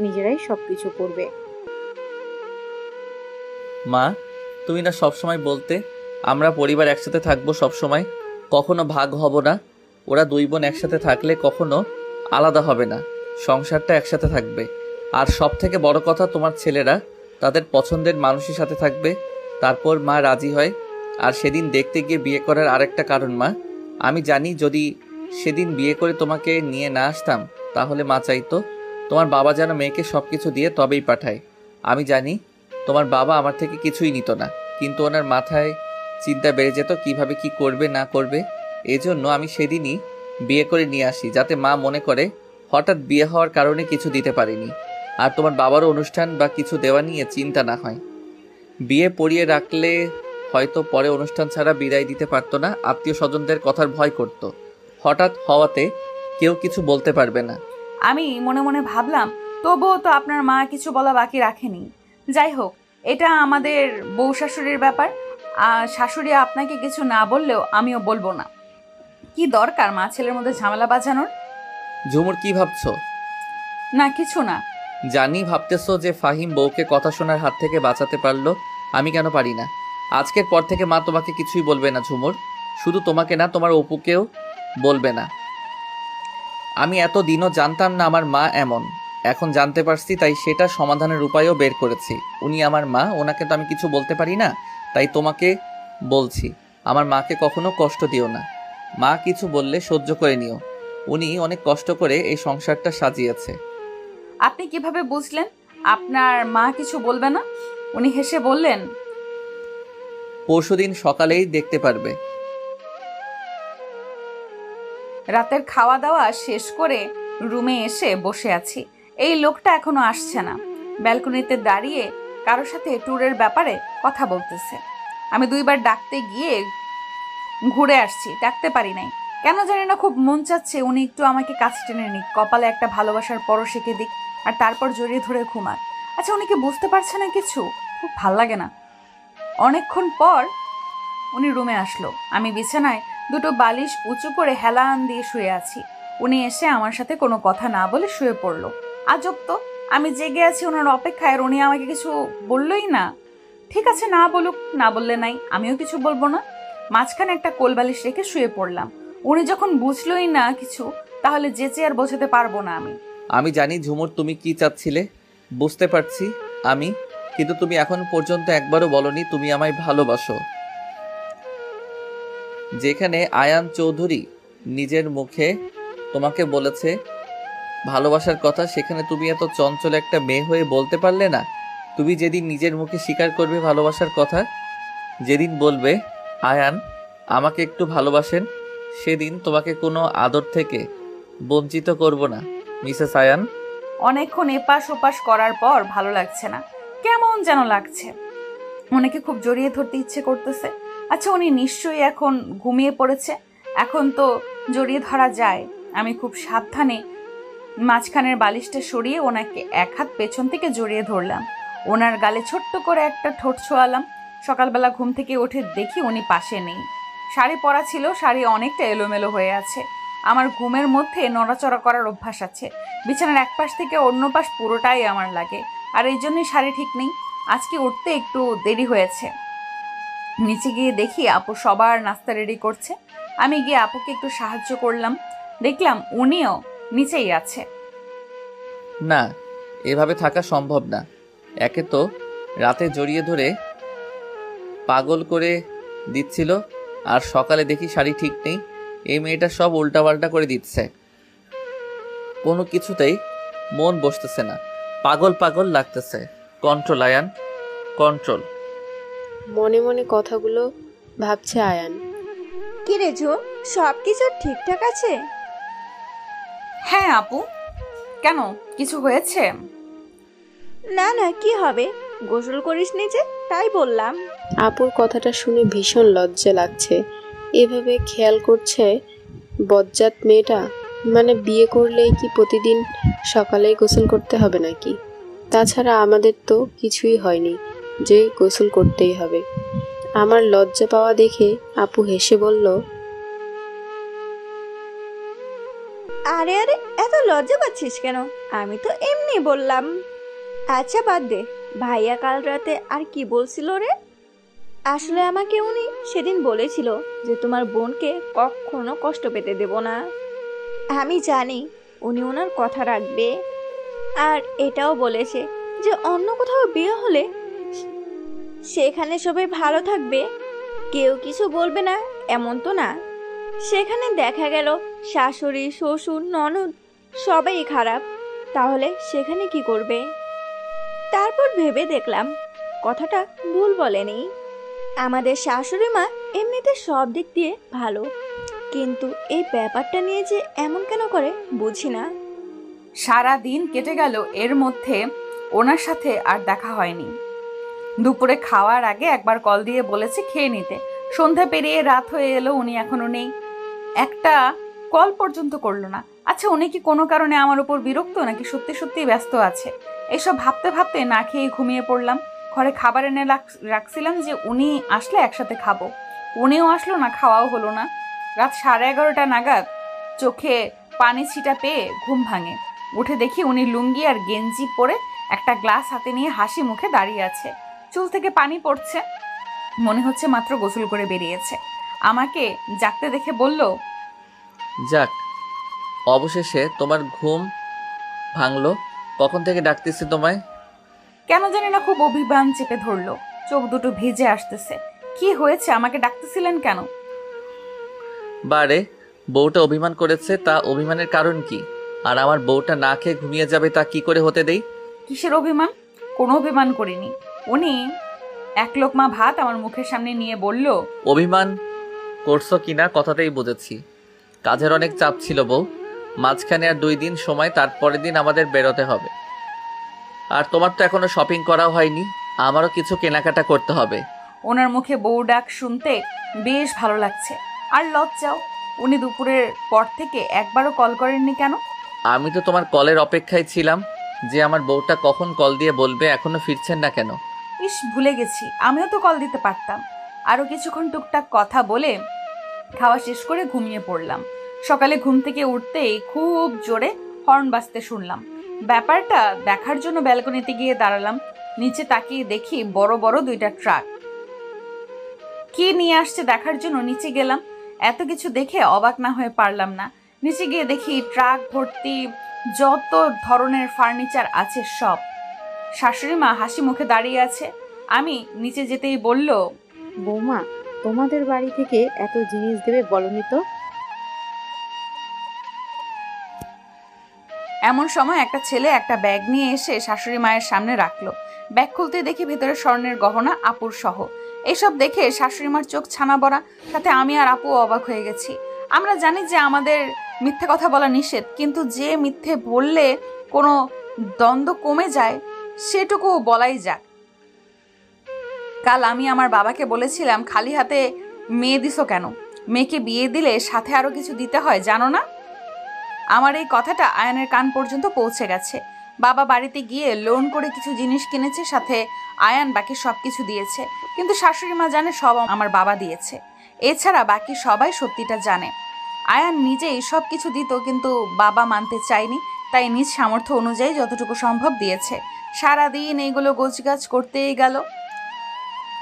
নিজেরাই সবকিছু করবে। মা, তুমি না সবসময় বলতে আমরা পরিবার একসাথে থাকবো সবসময়, কখনো ভাগ হব না। ওরা দুই বোন একসাথে থাকলে কখনো আলাদা হবে না, সংসারটা একসাথে থাকবে। আর সব থেকে বড় কথা, তোমার ছেলেরা তাদের পছন্দের মানুষের সাথে থাকবে। তারপর মা রাজি হয়। আর সেদিন দেখতে গিয়ে বিয়ে করার আরেকটা কারণ মা, আমি জানি যদি সেদিন বিয়ে করে তোমাকে নিয়ে না আসতাম তাহলে মা চাইতো তোমার বাবা যেন মেয়েকে সব কিছু দিয়ে তবেই পাঠায়। আমি জানি তোমার বাবা আমার থেকে কিছুই নিত না, কিন্তু ওনার মাথায় চিন্তা বেড়ে যেত কিভাবে কি করবে না করবে। এজন্য আমি সেদিনই বিয়ে করে নিয়ে আসি, যাতে মা মনে করে হঠাৎ বিয়ে হওয়ার কারণে কিছু দিতে পারিনি। আর তোমার বাবারও অনুষ্ঠান বা কিছু দেওয়া নিয়ে চিন্তা না হয়। বিয়ে পড়িয়ে রাখলে হয়তো পরে অনুষ্ঠান ছাড়া বিদায় দিতে পারতো না, আত্মীয় স্বজনদের কথার ভয় করত। হঠাৎ হওয়াতে কেউ কিছু বলতে পারবে না। আমি মনে মনে ভাবলাম, তবুও তো আপনার মা কিছু বলা বাকি রাখেনি। যাই হোক, এটা আমাদের বউ শাশুড়ির ব্যাপার। শাশুড়ি আপনাকে কিছু না বললেও আমিও বলবো না। কি দরকার মা ছেলের মধ্যে ঝামেলা বাজানোর? ঝুমুর, কি ভাবছো? না, কিছু না। জানি ভাবতেছো যে ফাহিম বউকে কথা শোনার হাত থেকে বাঁচাতে পারলো, আমি কেন পারি না। আজকের পর থেকে মা তোমাকে কিছুই বলবে না ঝুমুর, শুধু তোমাকে না, তোমার অপুকেও বলবে না। আমি এতদিনও জানতাম না আমার মা এমন, এখন জানতে পারছি, তাই সেটা সমাধানের উপায়ও বের করেছি। উনি আমার মা, ওনাকে তো আমি কিছু বলতে পারি না, তাই তোমাকে বলছি, আমার মাকে কখনো কষ্ট দিও না। মা কিছু বললে সহ্য করে নিও, উনি অনেক কষ্ট করে এই সংসারটা সাজিয়েছে। আপনি কিভাবে বুঝলেন আপনার মা কিছু বলবে না? উনি হেসে বললেন, পরশুদিন সকালেই দেখতে পারবে। রাতের খাওয়া দাওয়া শেষ করে রুমে এসে বসে আছি। এই লোকটা এখনো আসছে না। ব্যালকনিতে দাঁড়িয়ে কারোর সাথে ট্যুরের ব্যাপারে কথা বলতেছে। আমি 2 বার ডাকতে গিয়ে ঘুরে আসছি, ডাকতে পারি নাই। কেন জানি না খুব মন চাচ্ছে উনি একটু আমাকে কাছে টেনে নিক, কপালে একটা ভালোবাসার পরশ এঁকে দিক, আর তারপর জড়িয়ে ধরে ঘুমাক। আচ্ছা, উনি কি বুঝতে পারছে না কিছু? খুব ভাল লাগে না। অনেকক্ষণ পর উনি রুমে আসলো। আমি বিছানায় 2টো বালিশ উঁচু করে হেলান দিয়ে শুয়ে আছি। উনি এসে আমার সাথে কোনো কথা না বলে শুয়ে পড়লো। আজব তো, আমি জেগে আছি ওনার অপেক্ষায়, আর উনি আমাকে কিছু বললোই না। ঠিক আছে, না বলুক, না বললে নাই, আমিও কিছু বলবো না। মাঝখানে একটা কোল বালিশ রেখে শুয়ে পড়লাম। উনি যখন বুঝলোই না কিছু, তাহলে যেচে আর বোঝাতে পারবো না আমি। আমি জানি ঝুমুর তুমি কি চাচ্ছিলে, বুঝতে পারছি আমি, কিন্তু তুমি এখন পর্যন্ত একবারও বলনি তুমি আমায় ভালোবাসো। যেখানে আয়ান চৌধুরী নিজের মুখে তোমাকে বলেছে ভালোবাসার কথা, সেখানে তুমি এত চঞ্চল একটা মেয়ে হয়ে বলতে পারলে না? তুমি যেদিন নিজের মুখে স্বীকার করবে ভালোবাসার কথা, যেদিন বলবে আয়ান আমাকে একটু ভালোবাসেন, সেদিন তোমাকে কোনো আদর থেকে বঞ্চিত করব না মিসেস আয়ান। অনেকক্ষণ এপাশ ওপাশ করার পর ভালো লাগছে না, কেমন যেন লাগছে। ওনাকে খুব জড়িয়ে ধরতে ইচ্ছে করতেছে। আচ্ছা, উনি নিশ্চয়ই এখন ঘুমিয়ে পড়েছে, এখন তো জড়িয়ে ধরা যায়। আমি খুব সাবধানে মাঝখানের বালিশটা সরিয়ে ওনাকে এক হাত পেছন থেকে জড়িয়ে ধরলাম। ওনার গালে ছোট্ট করে একটা ঠোঁট ছোঁয়ালাম। সকালবেলা ঘুম থেকে উঠে দেখি উনি পাশে নেই। শাড়ি পরা ছিল, শাড়ি অনেকটা এলোমেলো হয়ে আছে। আমার ঘুমের মধ্যে নড়াচড়া করার অভ্যাস আছে। বিছানার এক পাশ থেকে অন্য পাশ পুরোটাই আমার লাগে, আর এই জন্যই শাড়ি ঠিক নেই। আজকে উঠতে একটু দেরি হয়েছে। নিচে গিয়ে দেখি আপু সবার নাস্তা রেডি করছে। আমি গিয়ে আপুকে একটু সাহায্য করলাম। দেখলাম উনিও নিচেই আছে। না, এভাবে থাকা সম্ভব না। একে তো রাতে জড়িয়ে ধরে পাগল করে দিচ্ছিল, আর সকালে দেখি শাড়ি ঠিক নেই। এই মেয়েটা সব উল্টাপাল্টা করে দিচ্ছে, কোনো কিছুতেই মন বসতেছে না, পাগল পাগল লাগতেছে। Control Ayan, control. মনে মনে কথাগুলো ভাবছে আয়ান। কি রে ঝুম, সব কিছু ঠিকঠাক আছে? হ্যাঁ আপু, কেন, কিছু হয়েছে? না না, কি হবে, গোসল করিসনি যে, তাই বললাম। আপুর কথাটা শুনে ভীষণ লজ্জা লাগছে। এভাবে খেয়াল করছে বজ্জাত মেয়েটা, মানে বিয়ে করলেই কি প্রতিদিন সকালেই গোসল করতে হবে নাকি? তাছাড়া আমাদের তো কিছুই হয়নি যে গোসল করতেই হবে। আমার লজ্জা পাওয়া দেখে আপু হেসে বলল, আরে আরে, এত লজ্জা পাচ্ছিস কেন? আমি তো এমনি বললাম। আচ্ছা বাদ দে, ভাইয়া কাল রাতে আর কি বলছিল রে? আসলে আমাকে উনি সেদিন বলেছিল যে তোমার বোনকে কখনো কষ্ট পেতে দেব না। আমি জানি উনি ওনার কথা রাখবে, আর এটাও বলেছে যে অন্য কোথাও বিয়ে হলে সেখানে সবাই ভালো থাকবে, কেউ কিছু বলবে না, এমন তো না। সেখানে দেখা গেল শাশুড়ি, শ্বশুর, ননদ সবাই খারাপ, তাহলে সেখানে কি করবে? তারপর ভেবে দেখলাম কথাটা ভুল বলেনি। আমাদের শাশুড়ি মা এমনিতে সব দিক দিয়ে ভালো, কিন্তু এই ব্যাপারটা নিয়ে যে এমন কেন করে বুঝি না। সারা দিন কেটে গেল, এর মধ্যে ওনার সাথে আর দেখা হয়নি। দুপুরে খাওয়ার আগে একবার কল দিয়ে বলেছে খেয়ে নিতে। সন্ধ্যা পেরিয়ে রাত হয়ে এলো, উনি এখনো নেই। একটা কল পর্যন্ত করলো না। আচ্ছা, উনি কি কোনো কারণে আমার উপর বিরক্ত, নাকি সত্যি সত্যি ব্যস্ত আছে? এসব ভাবতে ভাবতে না খেয়ে ঘুমিয়ে পড়লাম। ঘরে খাবার এনে রাখছিলাম যে উনি আসলে একসাথে খাবো। উনিও আসলো না, খাওয়াও হলো না। রাত 11:30 নাগাদ চোখে পানি ছিটা পেয়ে ঘুম ভাঙে। উঠে দেখি উনি লুঙ্গি আর গেঞ্জি পরে একটা গ্লাস হাতে নিয়ে হাসি মুখে দাঁড়িয়ে আছে। চুল থেকে পানি পড়ছে, মনে হচ্ছে মাত্র গোসল করে বেরিয়েছে। আমাকে জাগতে দেখে বলল, যাক, অবশেষে তোমার ঘুম ভাঙলো। কখন থেকে ডাকতেছি তোমায়। কেন জানি না খুব অভিমান চেপে ধরলো। চোখ দুটো ভিজে আসতেছে। কি হয়েছে, আমাকে ডাকতেছিলেন কেন? বারে, বউটা অভিমান করেছে, তা অভিমানের কারণ কি? আর আমার বউটা না খেয়ে ঘুমিয়ে যাবে, তা কি করে হতে দেই? কিসের অভিমান? কোনো অভিমান করিনি। উনি এক লোকমা ভাত আমার মুখের সামনে নিয়ে বলল, অভিমান করছো কিনা কথাতেই বুঝেছি। কাজের অনেক চাপ ছিল বউ, মাঝখানে আর 2 দিন সময়, তারপরের দিন আমাদের বেরোতে হবে। আর তোমার তো এখনো শপিং করাও হয়নি, আমারও কিছু কেনাকাটা করতে হবে। ওনার মুখে বউ ডাক শুনতে বেশ ভালো লাগছে। আর লজ্জাও। উনি দুপুরের পর থেকে একবারও কল করেননি কেন? আমি তো তোমার কলের অপেক্ষায় ছিলাম যে আমার বউটা কখন কল দিয়ে বলবে, এখনো ফিরছেন না কেন? ইস, ভুলে গেছি, আমিও তো কল দিতে পারতাম। আরও কিছুক্ষণ টুকটাক কথা বলে খাওয়া শেষ করে ঘুমিয়ে পড়লাম। সকালে ঘুম থেকে উঠতেই খুব জোরে হর্ন বাজতে শুনলাম। ব্যাপারটা দেখার জন্য ব্যালকনিতে গিয়ে দাঁড়ালাম। নিচে তাকিয়ে দেখি বড় বড় 2টা ট্রাক। কি নিয়ে আসছে দেখার জন্য নিচে গেলাম। এত কিছু দেখে অবাক না হয়ে পারলাম না। নিচে গিয়ে দেখি ট্রাক ভর্তি যত ধরনের ফার্নিচার আছে সব। শাশুড়ি মা হাসি মুখে দাঁড়িয়ে আছে। আমি নিচে যেতেই বলল, বৌমা, তোমাদের বাড়ি থেকে এত জিনিস দেবে বলনি তো? এমন সময় একটা ছেলে একটা ব্যাগ নিয়ে এসে শাশুড়ি মায়ের সামনে রাখলো। ব্যাগ খুলতে দেখি ভেতরে স্বর্ণের গহনা আপুর সহ। এসব দেখে শাশুড়ি মার চোখ ছানা বড়া, সাথে আমি আর আপু অবাক হয়ে গেছি। আমরা জানি যে আমাদের মিথ্যে কথা বলা নিষেধ, কিন্তু যে মিথ্যে বললে কোনো দ্বন্দ্ব কমে যায় সেটুকু বলাই যাক। কাল আমি আমার বাবাকে বলেছিলাম, খালি হাতে মেয়ে দিছো কেন? মেয়েকে বিয়ে দিলে সাথে আরো কিছু দিতে হয়, জানো না? আমার এই কথাটা আয়ানের কান পর্যন্ত পৌঁছে গেছে। বাবা বাড়িতে গিয়ে লোন করে কিছু জিনিস কিনেছে, সাথে আয়ান বাকি সব কিছু দিয়েছে। কিন্তু শাশুড়ি মা জানে সব আমার বাবা দিয়েছে। এছাড়া বাকি সবাই সত্যিটা জানে। আয়ান নিজেই সব কিছু দিত, কিন্তু বাবা মানতে চায়নি, তাই নিজ সামর্থ্য অনুযায়ী যতটুকু সম্ভব দিয়েছে। সারাদিন এইগুলো গোছগাছ করতেই গেল।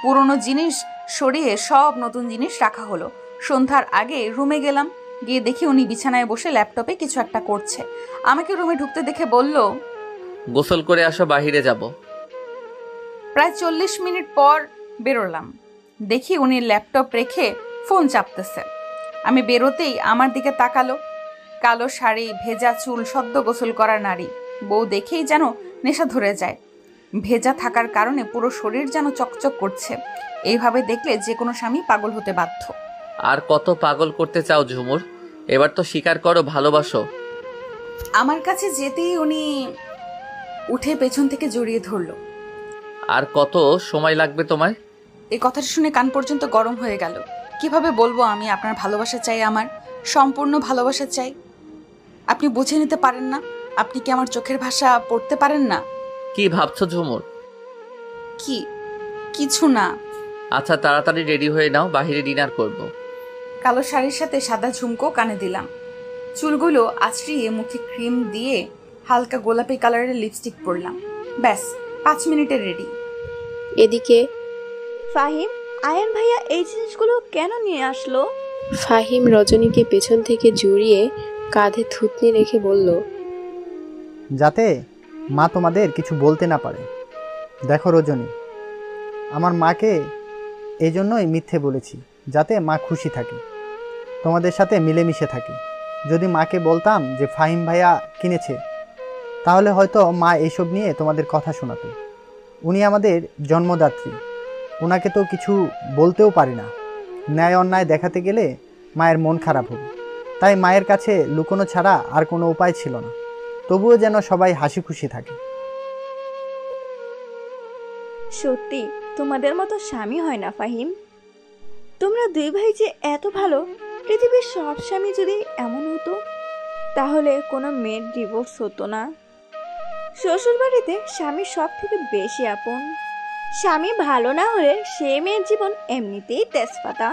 পুরনো জিনিস সরিয়ে সব নতুন জিনিস রাখা হলো। সন্ধ্যার আগে রুমে গেলাম। গিয়ে দেখি উনি বিছানায় বসে ল্যাপটপে কিছু একটা করছে। আমাকে রুমে ঢুকতে দেখে বলল, গোসল করে আসো, বাহিরে যাব। প্রায় 40 মিনিট পর বেরোলাম। দেখি উনি ল্যাপটপ রেখে ফোন চাপতেছে। আমি বেরোতেই আমার দিকে তাকালো। কালো শাড়ি, ভেজা চুল, সদ্য গোসল করা নারী। বউ দেখেই যেন নেশা ধরে যায়। ভেজা থাকার কারণে পুরো শরীর যেন চকচক করছে। এইভাবে দেখলে যে কোনো স্বামী পাগল হতে বাধ্য। আর কত পাগল করতে চাও ঝুমুর? এবার তো স্বীকার করো ভালোবাসো। আমার কাছে যেতেই উনি উঠে পেছন থেকে জড়িয়ে ধরল। আর কত সময় লাগবে তোমায়? এই কথাটা শুনে কান পর্যন্ত গরম হয়ে গেল। কিভাবে বলবো আমি আপনার ভালোবাসা চাই, আমার সম্পূর্ণ ভালোবাসা চাই। আপনি বুঝে নিতে পারেন না? আপনি কি আমার চোখের ভাষা পড়তে পারেন না? কি ভাবছো ঝুমুর? কি? কিছু না। আচ্ছা, তাড়াতাড়ি রেডি হয়ে নাও, বাহিরে ডিনার করব। কালো শাড়ির সাথে সাদা ঝুমকো কানে দিলাম। চুলগুলো আছড়িয়ে মুখে ক্রিম দিয়ে হালকা গোলাপি কালারের লিপস্টিক পরলাম। ব্যাস, 5 মিনিটে রেডি। এদিকে ফাহিম, আয়ান ভাইয়া এই জিনিসগুলো কেন নিয়ে আসলো? ফাহিম রজনীকে পেছন থেকে জড়িয়ে কাঁধে থুতনি রেখে বলল, যাতে মা তোমাদের কিছু বলতে না পারে। দেখো রজনী, আমার মাকে এই জন্যই মিথ্যে বলেছি, যাতে মা খুশি থাকে, তোমাদের সাথে মিলেমিশে থাকে। যদি মাকে বলতাম যে ফাহিম ভাইয়া কিনেছে, তাহলে হয়তো মা এইসব নিয়ে তোমাদের কথা শোনাতো। উনি আমাদের জন্মদাত্রী, ওনাকে তো কিছু বলতেও পারি না। ন্যায় অন্যায় দেখাতে গেলে মায়ের মন খারাপ হবে। তাই মায়ের কাছে লুকোনো ছাড়া আর কোনো উপায় ছিল না। তবুও যেন সবাই হাসি খুশি থাকে। সত্যি তোমাদের মতো স্বামী হয় না ফাহিম। তোমরা দুই ভাই যে এত ভালো, পৃথিবীর সব স্বামী যদি এমন হতো তাহলে কোনো মেয়ের ডিভোর্স হতো না। শ্বশুর বাড়িতে স্বামী সব থেকে বেশি আপন। স্বামী ভালো না হলে সে মেয়ের জীবন এমনিতেই তেজপাতা।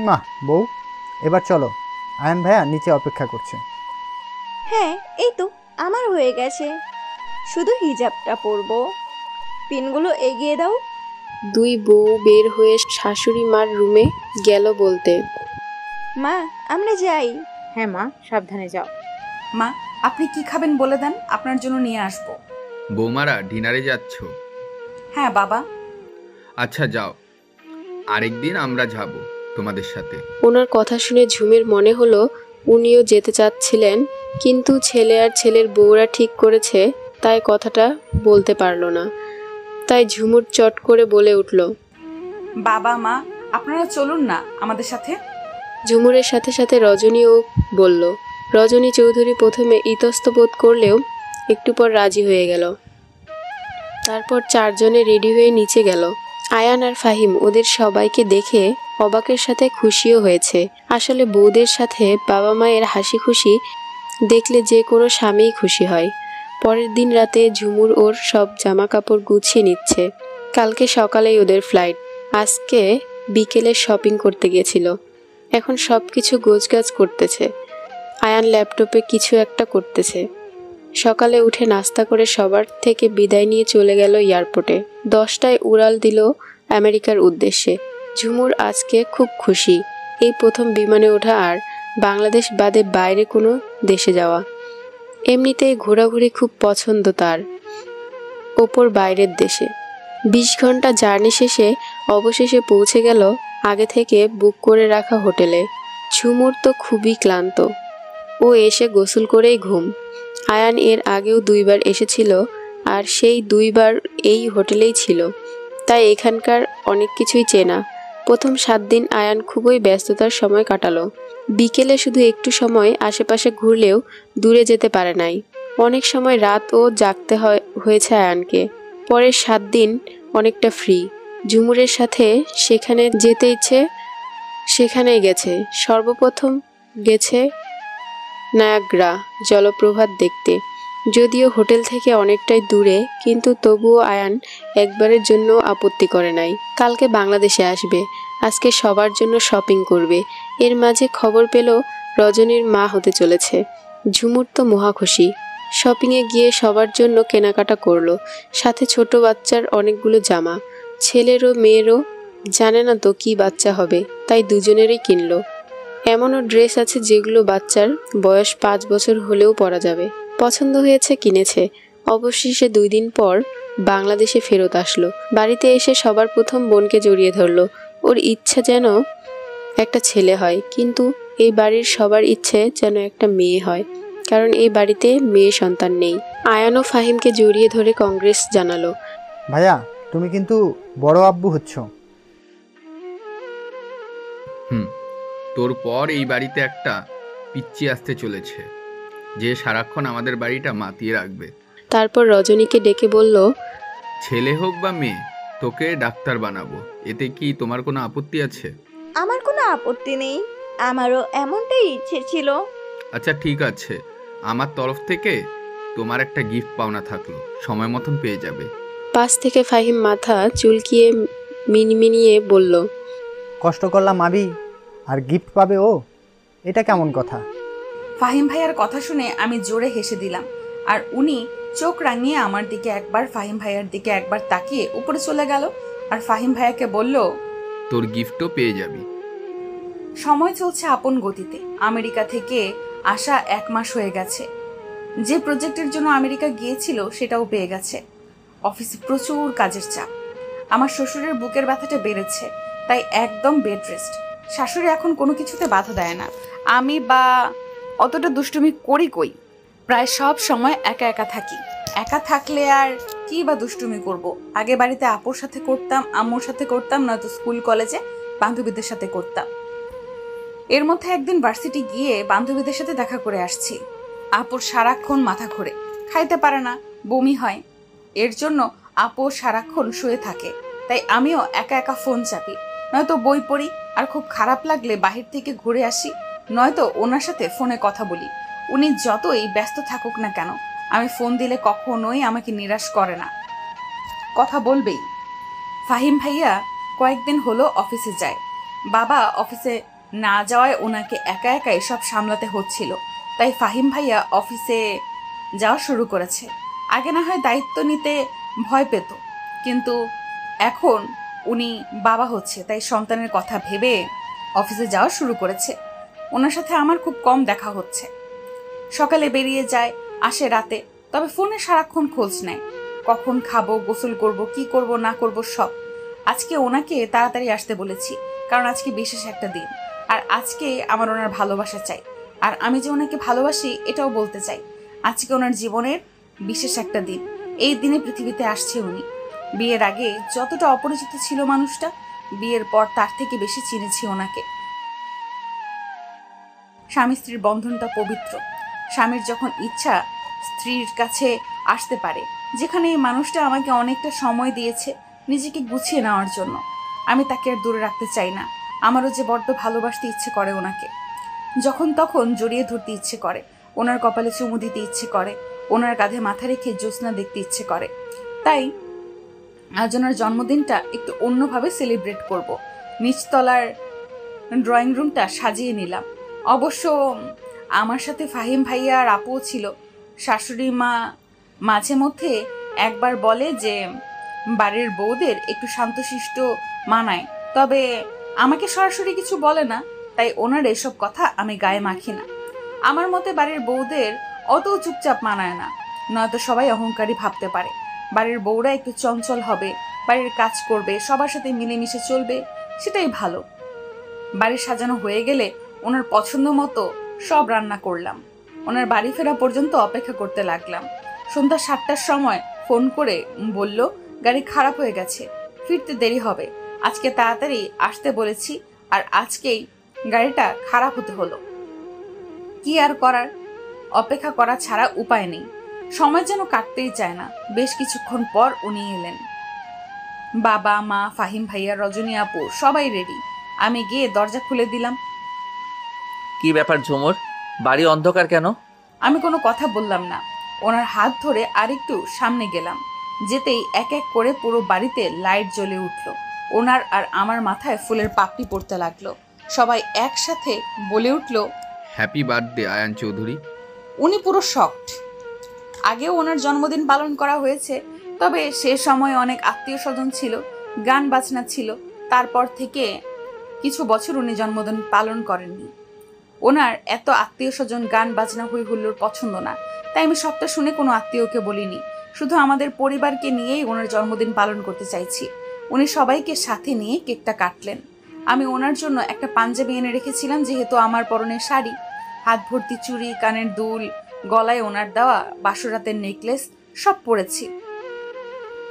মা বউ, এবার চলো, আয়ান ভাইয়া নিচে অপেক্ষা করছে। হ্যাঁ, এই তো আমার হয়ে গেছে, শুধু হিজাবটা পরবো। পিনগুলো এগিয়ে দাও। দুই বউ বের হয়ে শাশুড়ি মার রুমে গেল বলতে, মা আমরা যাই। হ্যাঁ মা, সাবধানে যাও। মা, আপনি কি খাবেন বলে দেন, আপনার জন্য নিয়ে আসবো। বৌমারা ডিনারে যাচ্ছ? হ্যাঁ বাবা। আচ্ছা যাও, আরেকদিন আমরা যাব তোমাদের সাথে। ওনার কথা শুনে ঝুমের মনে হলো উনিও যেতে চাচ্ছিলেন, কিন্তু ছেলে আর ছেলের বউরা ঠিক করেছে তাই কথাটা বলতে পারলো না। তাই ঝুমুর চট করে বলে উঠল, বাবা মা, আপনারা চলুন না আমাদের সাথে। ঝুমুরের সাথে সাথে রজনীও বলল। রজনী চৌধুরী প্রথমে ইতস্ত বোধ করলেও একটু পর রাজি হয়ে গেল। তারপর চারজনে রেডি হয়ে নিচে গেল। আয়ান আর ফাহিম ওদের সবাইকে দেখে অবাকের সাথে খুশিও হয়েছে। আসলে বউদের সাথে বাবা মায়ের হাসি খুশি দেখলে যে কোনো স্বামীই খুশি হয়। পরের দিন রাতে ঝুমুর ওর সব জামা কাপড় গুছিয়ে নিচ্ছে। কালকে সকালেই ওদের ফ্লাইট। আজকে বিকেলে শপিং করতে গিয়েছিল। এখন সব কিছু গোছগাছ করতেছে। আয়ান ল্যাপটপে কিছু একটা করতেছে। সকালে উঠে নাস্তা করে সবার থেকে বিদায় নিয়ে চলে গেল এয়ারপোর্টে। 10টায় উড়াল দিল আমেরিকার উদ্দেশ্যে। ঝুমুর আজকে খুব খুশি, এই প্রথম বিমানে ওঠা আর বাংলাদেশ বাদে বাইরে কোনো দেশে যাওয়া। এমনিতেই ঘোরাঘুরি খুব পছন্দ তার, ওপর বাইরের দেশে। 20 ঘন্টা জার্নি শেষে অবশেষে পৌঁছে গেল আগে থেকে বুক করে রাখা হোটেলে। ঝুমুর তো খুবই ক্লান্ত, ও এসে গোসল করেই ঘুম। আয়ান এর আগেও 2বার এসেছিল আর সেই 2বার এই হোটেলেই ছিল, তাই এখানকার অনেক কিছুই চেনা। প্রথম 7 দিন আয়ান খুবই ব্যস্ততার সময় কাটালো। বিকেলে শুধু একটু সময় আশেপাশে ঘুরলেও দূরে যেতে পারে নাই। অনেক সময় রাতও জাগতে হয়েছে আয়ানকে। পরের 7 দিন অনেকটা ফ্রি। ঝুমুরের সাথে সেখানে যেতে ইচ্ছে সেখানেই গেছে। সর্বপ্রথম গেছে নায়াগ্রা জলপ্রপাত দেখতে। যদিও হোটেল থেকে অনেকটাই দূরে, কিন্তু তবুও আয়ান একবারের জন্য আপত্তি করে নাই। কালকে বাংলাদেশে আসবে, আজকে সবার জন্য শপিং করবে। এর মাঝে খবর পেল রজনীর মা হতে চলেছে। ঝুমুর তো মহা খুশি। শপিংয়ে গিয়ে সবার জন্য কেনাকাটা করলো, সাথে ছোট বাচ্চার অনেকগুলো জামা। ছেলেরও মেয়েরও, জানে না তো কি বাচ্চা হবে, তাই দুজনেরই কিনলো। এমনও ড্রেস আছে যেগুলো বাচ্চার বয়স 5 বছর হলেও পরা যাবে। পছন্দ হয়েছে, কিনেছে। অবশেষে 2 দিন পর বাংলাদেশে ফেরত আসলো। বাড়িতে এসে সবার প্রথম বোনকে জড়িয়ে ধরলো। ওর ইচ্ছা যেন একটা ছেলে হয়, কিন্তু এই বাড়ির সবার ইচ্ছে যেন একটা মেয়ে হয়, কারণ এই বাড়িতে মেয়ে সন্তান নেই। আয়ান ও ফাহিমকে জড়িয়ে ধরে কংগ্রেস জানালো। ভাইয়া, তুমি কিন্তু বড় আব্বু হচ্ছ। তোর পর এই বাড়িতে একটা পিচ্চি আসতে চলেছে, যে সারাক্ষণ আমাদের বাড়িটা মাতিয়ে রাখবে। তারপর রজনীকে ডেকে বলল, ছেলে হোক বা মেয়ে, তোকে ডাক্তার বানাবো। এতে কি তোমার কোনো আপত্তি আছে? আমার কোনো আপত্তি নেই, আমারও এমনটাই ইচ্ছে ছিল। আচ্ছা ঠিক আছে, আমার তরফ থেকে তোমার একটা গিফট পাওনা থাকলো, সময় মতন পেয়ে যাবে। পাশ থেকে ফাহিম মাথা চুলকিয়ে মিনমিনিয়ে বলল, কষ্ট করলাম আবি, আর গিফট পাবে ও? এটা কেমন কথা? ফাহিম ভাইয়ার কথা শুনে আমি জোরে হেসে দিলাম, আর উনি চোখ রাঙিয়ে আমার দিকে একবার, ফাহিম ভাইয়ার দিকে একবার তাকিয়ে উপরে চলে গেল আর ফাহিম ভাইয়াকে বলল, তোর গিফটও পেয়ে যাবি। সময় চলছে আপন গতিতে। আমেরিকা থেকে আসা 1 মাস হয়ে গেছে। যে প্রজেক্টের জন্য আমেরিকা গিয়েছিল সেটাও পেয়ে গেছে। অফিসে প্রচুর কাজের চাপ। আমার শ্বশুরের বুকের ব্যথাটা বেড়েছে, তাই একদম বেড রেস্ট। শাশুড়ি এখন কোনো কিছুতে বাধা দেয় না। আমি বা অতটা দুষ্টুমি করি কই, প্রায় সব সময় একা একা থাকি। একা থাকলে আর কি বা দুষ্টুমি করব। আগে বাড়িতে আপুর সাথে করতাম, আম্মুর সাথে করতাম, নয়তো স্কুল কলেজে বান্ধবীদের সাথে করতাম। এর মধ্যে একদিন ভার্সিটি গিয়ে বান্ধবীদের সাথে দেখা করে আসছি। আপুর সারাক্ষণ মাথা ঘোরে, খাইতে পারে না, বমি হয়। এর জন্য আপু সারাক্ষণ শুয়ে থাকে, তাই আমিও একা একা ফোন চাপি, নয়তো বই পড়ি, আর খুব খারাপ লাগলে বাহির থেকে ঘুরে আসি, নয়তো ওনার সাথে ফোনে কথা বলি। উনি যতই ব্যস্ত থাকুক না কেন, আমি ফোন দিলে কখনোই আমাকে নিরাশ করে না, কথা বলবেই। ফাহিম ভাইয়া কয়েকদিন হলো অফিসে যায়। বাবা অফিসে না যাওয়ায় ওনাকে একা একাই সব সামলাতে হচ্ছিল, তাই ফাহিম ভাইয়া অফিসে যাওয়া শুরু করেছে। আগে না হয় দায়িত্ব নিতে ভয় পেত, কিন্তু এখন উনি বাবা হচ্ছে, তাই সন্তানের কথা ভেবে অফিসে যাওয়া শুরু করেছে। ওনার সাথে আমার খুব কম দেখা হচ্ছে। সকালে বেরিয়ে যায়, আসে রাতে, তবে ফোনে সারাক্ষণ খোঁজ নেয়। কখন খাবো, গোসল করব, কি করব না করব সব। আজকে ওনাকে তাড়াতাড়ি আসতে বলেছি, কারণ আজকে বিশেষ একটা দিন, আর আজকে আমার ওনার ভালোবাসা চাই। আর আমি যে ওনাকে ভালোবাসি এটাও বলতে চাই। আজকে ওনার জীবনের বিশেষ একটা দিন। এই দিনে পৃথিবীতে আসছে উনি। বিয়ের আগে যতটা অপরিচিত ছিল মানুষটা, বিয়ের পর তার থেকে বেশি চিনেছি ওনাকে। স্বামী স্ত্রীর বন্ধনটা পবিত্র। স্বামীর যখন ইচ্ছা স্ত্রীর কাছে আসতে পারে, যেখানে এই মানুষটা আমাকে অনেকটা সময় দিয়েছে নিজেকে গুছিয়ে নেওয়ার জন্য, আমি তাকে আর দূরে রাখতে চাই না। আমারও যে বড্ড ভালোবাসতে ইচ্ছে করে ওনাকে, যখন তখন জড়িয়ে ধরতে ইচ্ছে করে, ওনার কপালে চুমু দিতে ইচ্ছে করে, ওনার কাঁধে মাথা রেখে জ্যোৎস্না দেখতে ইচ্ছে করে। তাই আজ ওনার জন্মদিনটা একটু অন্যভাবে সেলিব্রেট করব। নিচতলার ড্রয়িং রুমটা সাজিয়ে নিলাম। অবশ্য আমার সাথে ফাহিম ভাইয়া আর আপুও ছিল। শাশুড়ি মা মাঝে মধ্যে একবার বলে যে বাড়ির বউদের একটু শান্তশিষ্ট মানায়, তবে আমাকে সরাসরি কিছু বলে না, তাই ওনার এসব কথা আমি গায়ে মাখি না। আমার মতে বাড়ির বউদের অত চুপচাপ মানায় না, নয়তো সবাই অহংকারী ভাবতে পারে। বাড়ির বউরা একটু চঞ্চল হবে, বাড়ির কাজ করবে, সবার সাথে মিলেমিশে চলবে, সেটাই ভালো। বাড়ি সাজানো হয়ে গেলে ওনার পছন্দ মতো সব রান্না করলাম। ওনার বাড়ি ফেরা পর্যন্ত অপেক্ষা করতে লাগলাম। সন্ধ্যা 7টার সময় ফোন করে বলল গাড়ি খারাপ হয়ে গেছে, ফিরতে দেরি হবে। আজকে তাড়াতাড়ি আসতে বলেছি, আর আজকেই গাড়িটা খারাপ হতে হলো। কি আর করার, অপেক্ষা করা ছাড়া উপায় নেই। সময় যেন কাটতেই চায় না। বেশ কিছুক্ষণ পর উনি এলেন। বাবা, মা, ফাহিম ভাইয়া, রজনী আপু সবাই রেডি। আমি গিয়ে দরজা খুলে দিলাম। কি ব্যাপার ঝুমুর, বাড়ি অন্ধকার কেন? আমি কোনো কথা বললাম না। ওনার হাত ধরে আরেকটু সামনে গেলাম। যেতেই এক এক করে পুরো বাড়িতে লাইট জ্বলে উঠল। ওনার আর আমার মাথায় ফুলের পাপড়ি পড়তে লাগলো। সবাই একসাথে বলে উঠল, হ্যাপি বার্থডে আয়ান চৌধুরী। উনি পুরো শকড। আগেও ওনার জন্মদিন পালন করা হয়েছে, তবে সে সময় অনেক আত্মীয় স্বজন ছিল, গান বাজনা ছিল। তারপর থেকে কিছু বছর উনি জন্মদিন পালন করেননি। ওনার এত আত্মীয় স্বজন, গান বাজনা, হই হুল্লোড় পছন্দ না, তাই আমি সবটা শুনে কোনো আত্মীয়কে বলিনি। শুধু আমাদের পরিবারকে নিয়েই ওনার জন্মদিন পালন করতে চাইছি। উনি সবাইকে সাথে নিয়ে কেকটা কাটলেন। আমি ওনার জন্য একটা পাঞ্জাবি এনে রেখেছিলাম, যেহেতু আমার পরনের শাড়ি। হাত ভর্তি চুড়ি, কানের দুল, গলায় ওনার দেওয়া বাসরাতের নেকলেস সব পরেছি।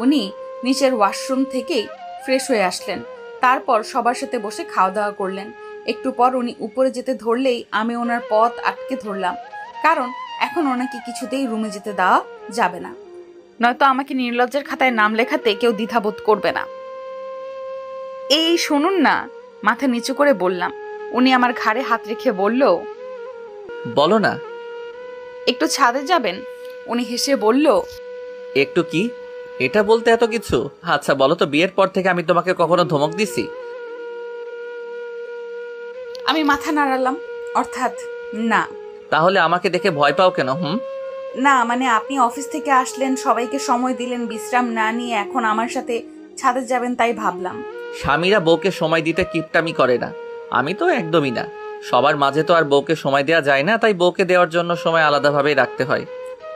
উনি নিচের ওয়াশরুম থেকেই ফ্রেশ হয়ে আসলেন। তারপর সবার সাথে বসে খাওয়া দাওয়া করলেন। একটু পর উনি উপরে যেতে ধরলেই আমি ওনার পথ আটকে ধরলাম, কারণ এখন ওনাকে কিছুতেই রুমে যেতে দেওয়া যাবে না, নয়তো আমাকে নির্লজ্জের খাতায় নাম লেখাতে কেউ দ্বিধাবোধ করবে না। এই শুনুন না, মাথা নিচু করে বললাম। উনি আমার ঘাড়ে হাত রেখে বলল, বলো না। একটু ছাদে যাবেন? উনি হেসে বলল, একটু কি, এটা বলতে এত কিছু? আচ্ছা বলো তো, বিয়ের পর থেকে আমি তোমাকে কখনো ধমক দিছি? আমি মাথা নাড়ালাম, অর্থাৎ না। তাহলে আমাকে দেখে ভয় পাও কেন? না মানে আপনি অফিস থেকে আসলেন, সবাইকে সময় দিলেন, বিশ্রাম না নিয়ে এখন আমার সাথে ছাদে যাবেন, তাই ভাবলাম। স্বামীরা বউকে সময় দিতে কিপটামি করে না, আমি তো একদমই না। সবার মাঝে তো আর বউকে সময় দেওয়া যায় না, তাই বউকে দেওয়ার জন্য সময় আলাদাভাবেই রাখতে হয়।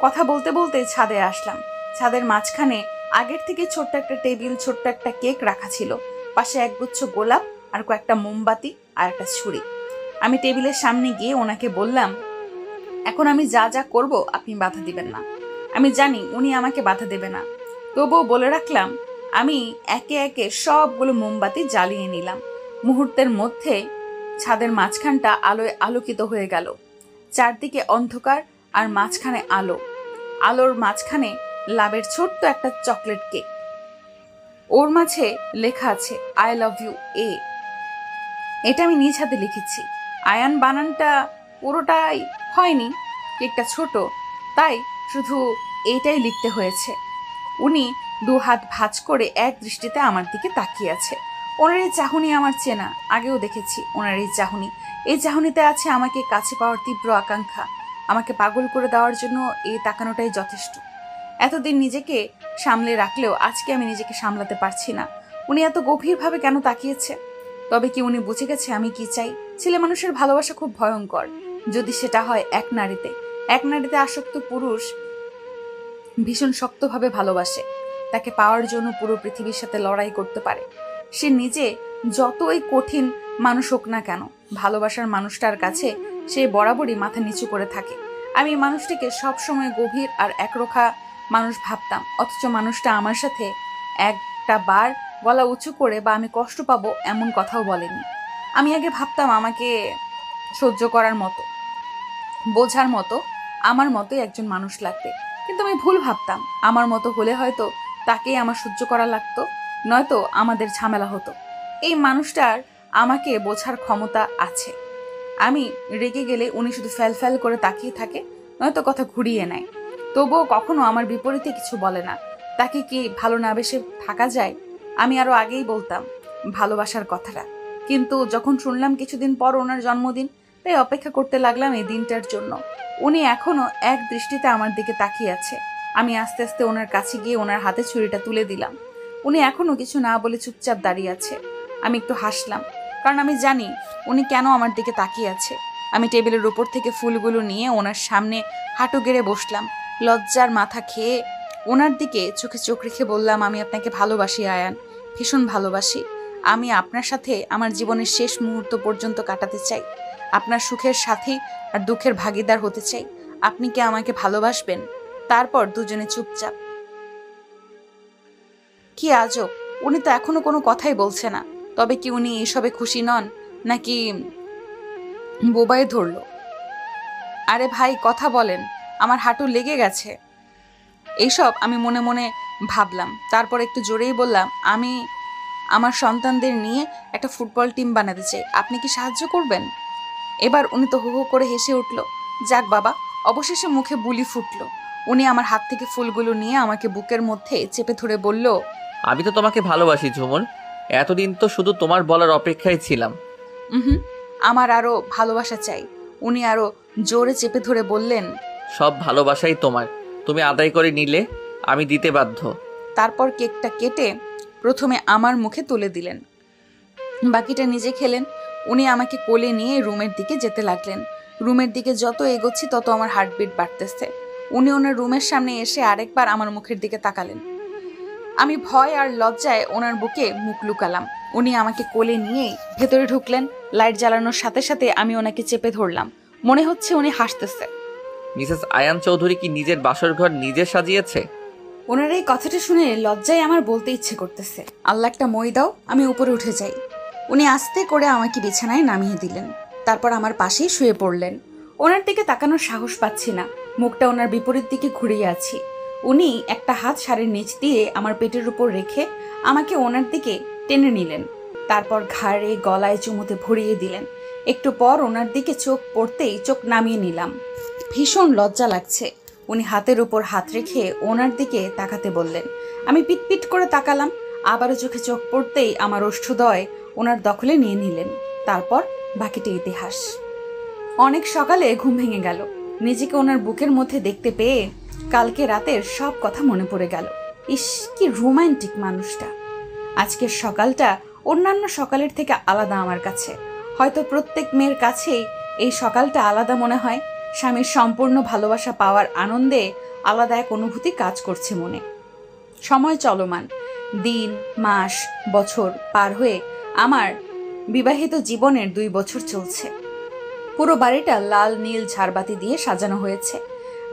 কথা বলতে বলতে ছাদে আসলাম। ছাদের মাঝখানে আগের থেকে ছোট্ট একটা টেবিল, ছোট্ট একটা কেক রাখা ছিল, পাশে একগুচ্ছ গোলাপ আর কয়েকটা মোমবাতি আর একটা ছুরি। আমি টেবিলের সামনে গিয়ে ওনাকে বললাম, এখন আমি যা যা করব আপনি বাধা দিবেন না। আমি জানি উনি আমাকে বাধা দেবে না, তবুও বলে রাখলাম। আমি একে একে সবগুলো মোমবাতি জ্বালিয়ে নিলাম। মুহূর্তের মধ্যে ছাদের মাঝখানটা আলোয় আলোকিত হয়ে গেল। চারদিকে অন্ধকার আর মাঝখানে আলো। আলোর মাঝখানে লাভের ছোট্ট একটা চকলেট কেক। ওর মাঝে লেখা আছে আই লাভ ইউ এ। এটা আমি নিজ হাতে লিখেছি। আয়ান বানানটা পুরোটাই হয়নি, কেকটা ছোট, তাই শুধু এইটাই লিখতে হয়েছে। উনি 2 হাত ভাঁজ করে এক দৃষ্টিতে আমার দিকে তাকিয়ে আছে। ওনার এই চাহনি আমার চেনা, আগেও দেখেছি ওনার এই চাহনি। এই চাহনিতে আছে আমাকে কাছে পাওয়ার তীব্র আকাঙ্ক্ষা। আমাকে পাগল করে দেওয়ার জন্য এই তাকানোটাই যথেষ্ট। এতদিন নিজেকে সামলে রাখলেও আজকে আমি নিজেকে সামলাতে পারছি না। উনি এত গভীরভাবে কেন তাকিয়েছে? তবে কি উনি বুঝে গেছে আমি কি চাই? ছেলে মানুষের ভালোবাসা খুব ভয়ঙ্কর, যদি সেটা হয় এক নারীতে। এক নারীতে আসক্ত পুরুষ ভীষণ শক্তভাবে ভালোবাসে, তাকে পাওয়ার জন্য পুরো পৃথিবীর সাথে লড়াই করতে পারে। সে নিজে যতই কঠিন মানুষ হোক না কেন, ভালোবাসার মানুষটার কাছে সে বরাবরই মাথা নিচু করে থাকে। আমি মানুষটিকে সবসময় গভীর আর একরোখা মানুষ ভাবতাম, অথচ মানুষটা আমার সাথে একটা বার গলা উঁচু করে বা আমি কষ্ট পাবো এমন কথাও বলেনি। আমি আগে ভাবতাম আমাকে সহ্য করার মতো, বোঝার মতো আমার মতোই একজন মানুষ লাগবে, কিন্তু আমি ভুল ভাবতাম। আমার মতো হলে হয়তো তাকেই আমার সহ্য করা লাগতো, নয়তো আমাদের ঝামেলা হতো। এই মানুষটার আমাকে বোঝার ক্ষমতা আছে। আমি রেগে গেলে উনি শুধু ফ্যাল করে তাকিয়ে থাকে, নয়তো কথা ঘুরিয়ে নেয়। তবুও কখনো আমার বিপরীতে কিছু বলে না। তাকে কি ভালো না বেসে থাকা যায়? আমি আরো আগেই বলতাম ভালোবাসার কথাটা, কিন্তু যখন শুনলাম কিছুদিন পর ওনার জন্মদিন, তাই অপেক্ষা করতে লাগলাম এই দিনটার জন্য। উনি এখনো এক দৃষ্টিতে আমার দিকে তাকিয়ে আছে। আমি আস্তে আস্তে ওনার কাছে গিয়ে ওনার হাতে ছুরিটা তুলে দিলাম। উনি এখনো কিছু না বলে চুপচাপ দাঁড়িয়ে আছে। আমি একটু হাসলাম, কারণ আমি জানি উনি কেন আমার দিকে তাকিয়ে আছে। আমি টেবিলের উপর থেকে ফুলগুলো নিয়ে ওনার সামনে হাঁটু গেড়ে বসলাম। লজ্জার মাথা খেয়ে ওনার দিকে চোখে চোখ রেখে বললাম, আমি আপনাকে ভালোবাসি আয়ান, ভীষণ ভালোবাসি। আমি আপনার সাথে আমার জীবনের শেষ মুহূর্ত পর্যন্ত কাটাতে চাই। আপনার সুখের সাথী আর দুঃখের ভাগিদার হতে চাই। আপনি কি আমাকে ভালোবাসবেন? তারপর দুজনে চুপচাপ। কি আজব, উনি তো এখনো কোনো কথাই বলছে না। তবে কি উনি এসবে খুশি নন, নাকি বোবায় ধরলো? আরে ভাই কথা বলেন, আমার হাঁটু লেগে গেছে। এইসব আমি মনে মনে ভাবলাম। তারপর একটু জোরেই বললাম, আমি আমার সন্তানদের নিয়ে একটা ফুটবল টিম বানাতে চাই, আপনি কি সাহায্য করবেন? এবার উনি তো হু হু করে হেসে উঠল। যাক বাবা, অবশেষে মুখে বুলি ফুটল। উনি আমার হাত থেকে ফুলগুলো নিয়ে আমাকে বুকের মধ্যে চেপে ধরে বলল, আমি তো তোমাকে ভালোবাসি ঝুমুর, এতদিন তো শুধু তোমার বলার অপেক্ষায় ছিলাম। আমার আরো ভালোবাসা চাই। উনি আরো জোরে চেপে ধরে বললেন, সব ভালোবাসাই তোমার, তুমি আদায় করে নিলে আমি দিতে বাধ্য। তারপর কেকটা কেটে প্রথমে আমার মুখে তুলে দিলেন, বাকিটা নিজে খেলেন। উনি আমাকে কোলে নিয়ে রুমের দিকে যেতে লাগলেন। রুমের দিকে যত এগোচ্ছি তত আমার হার্টবিট বাড়তেছে। উনি ওনার রুমের সামনে এসে আরেকবার আমার মুখের দিকে তাকালেন। আমি ভয় আর লজ্জায় ওনার বুকে মুখ লুকালাম। উনি আমাকে কোলে নিয়ে ভেতরে ঢুকলেন। লাইট জ্বালানোর সাথে সাথে আমি ওনাকে চেপে ধরলাম। মনে হচ্ছে উনি হাসতেছে। মিসেস আয়ান চৌধুরী কি নিজের বাসর ঘর নিজে সাজিয়েছে? ওনার এই কথাটা শুনে লজ্জায় আমার বলতে ইচ্ছে করতেছে, আল্লাহ একটা মই দাও, আমি উপরে উঠে যাই। উনি আস্তে করে আমাকে বিছানায় নামিয়ে দিলেন। তারপর আমার পাশেই শুয়ে পড়লেন। ওনার দিকে তাকানোর সাহস পাচ্ছি না, মুখটা ওনার বিপরীত দিকে ঘুরিয়ে আছি। উনি একটা হাত শাড়ির নিচ দিয়ে আমার পেটের উপর রেখে আমাকে ওনার দিকে টেনে নিলেন। তারপর ঘাড়ে গলায় চুমুতে ভরিয়ে দিলেন। একটু পর ওনার দিকে চোখ পড়তেই চোখ নামিয়ে নিলাম। ভীষণ লজ্জা লাগছে। উনি হাতের উপর হাত রেখে ওনার দিকে তাকাতে বললেন। আমি পিটপিট করে তাকালাম। আবারও চোখে চোখ পড়তেই আমার ওষ্ঠদয় ওনার দখলে নিয়ে নিলেন। তারপর বাকিটা ইতিহাস। অনেক সকালে ঘুম ভেঙে গেল। নিজেকে ওনার বুকের মধ্যে দেখতে পেয়ে কালকে রাতের সব কথা মনে পড়ে গেল। ইস, কি রোমান্টিক মানুষটা। আজকের সকালটা অন্যান্য সকালের থেকে আলাদা আমার কাছে। হয়তো প্রত্যেক মেয়ের কাছেই এই সকালটা আলাদা মনে হয়। স্বামীর সম্পূর্ণ ভালোবাসা পাওয়ার আনন্দে আলাদা এক অনুভূতি কাজ করছে মনে। সময় চলমান, দিন মাস বছর পার হয়ে আমার বিবাহিত জীবনের 2 বছর চলছে। পুরো বাড়িটা লাল নীল ঝাড়বাতি দিয়ে সাজানো হয়েছে।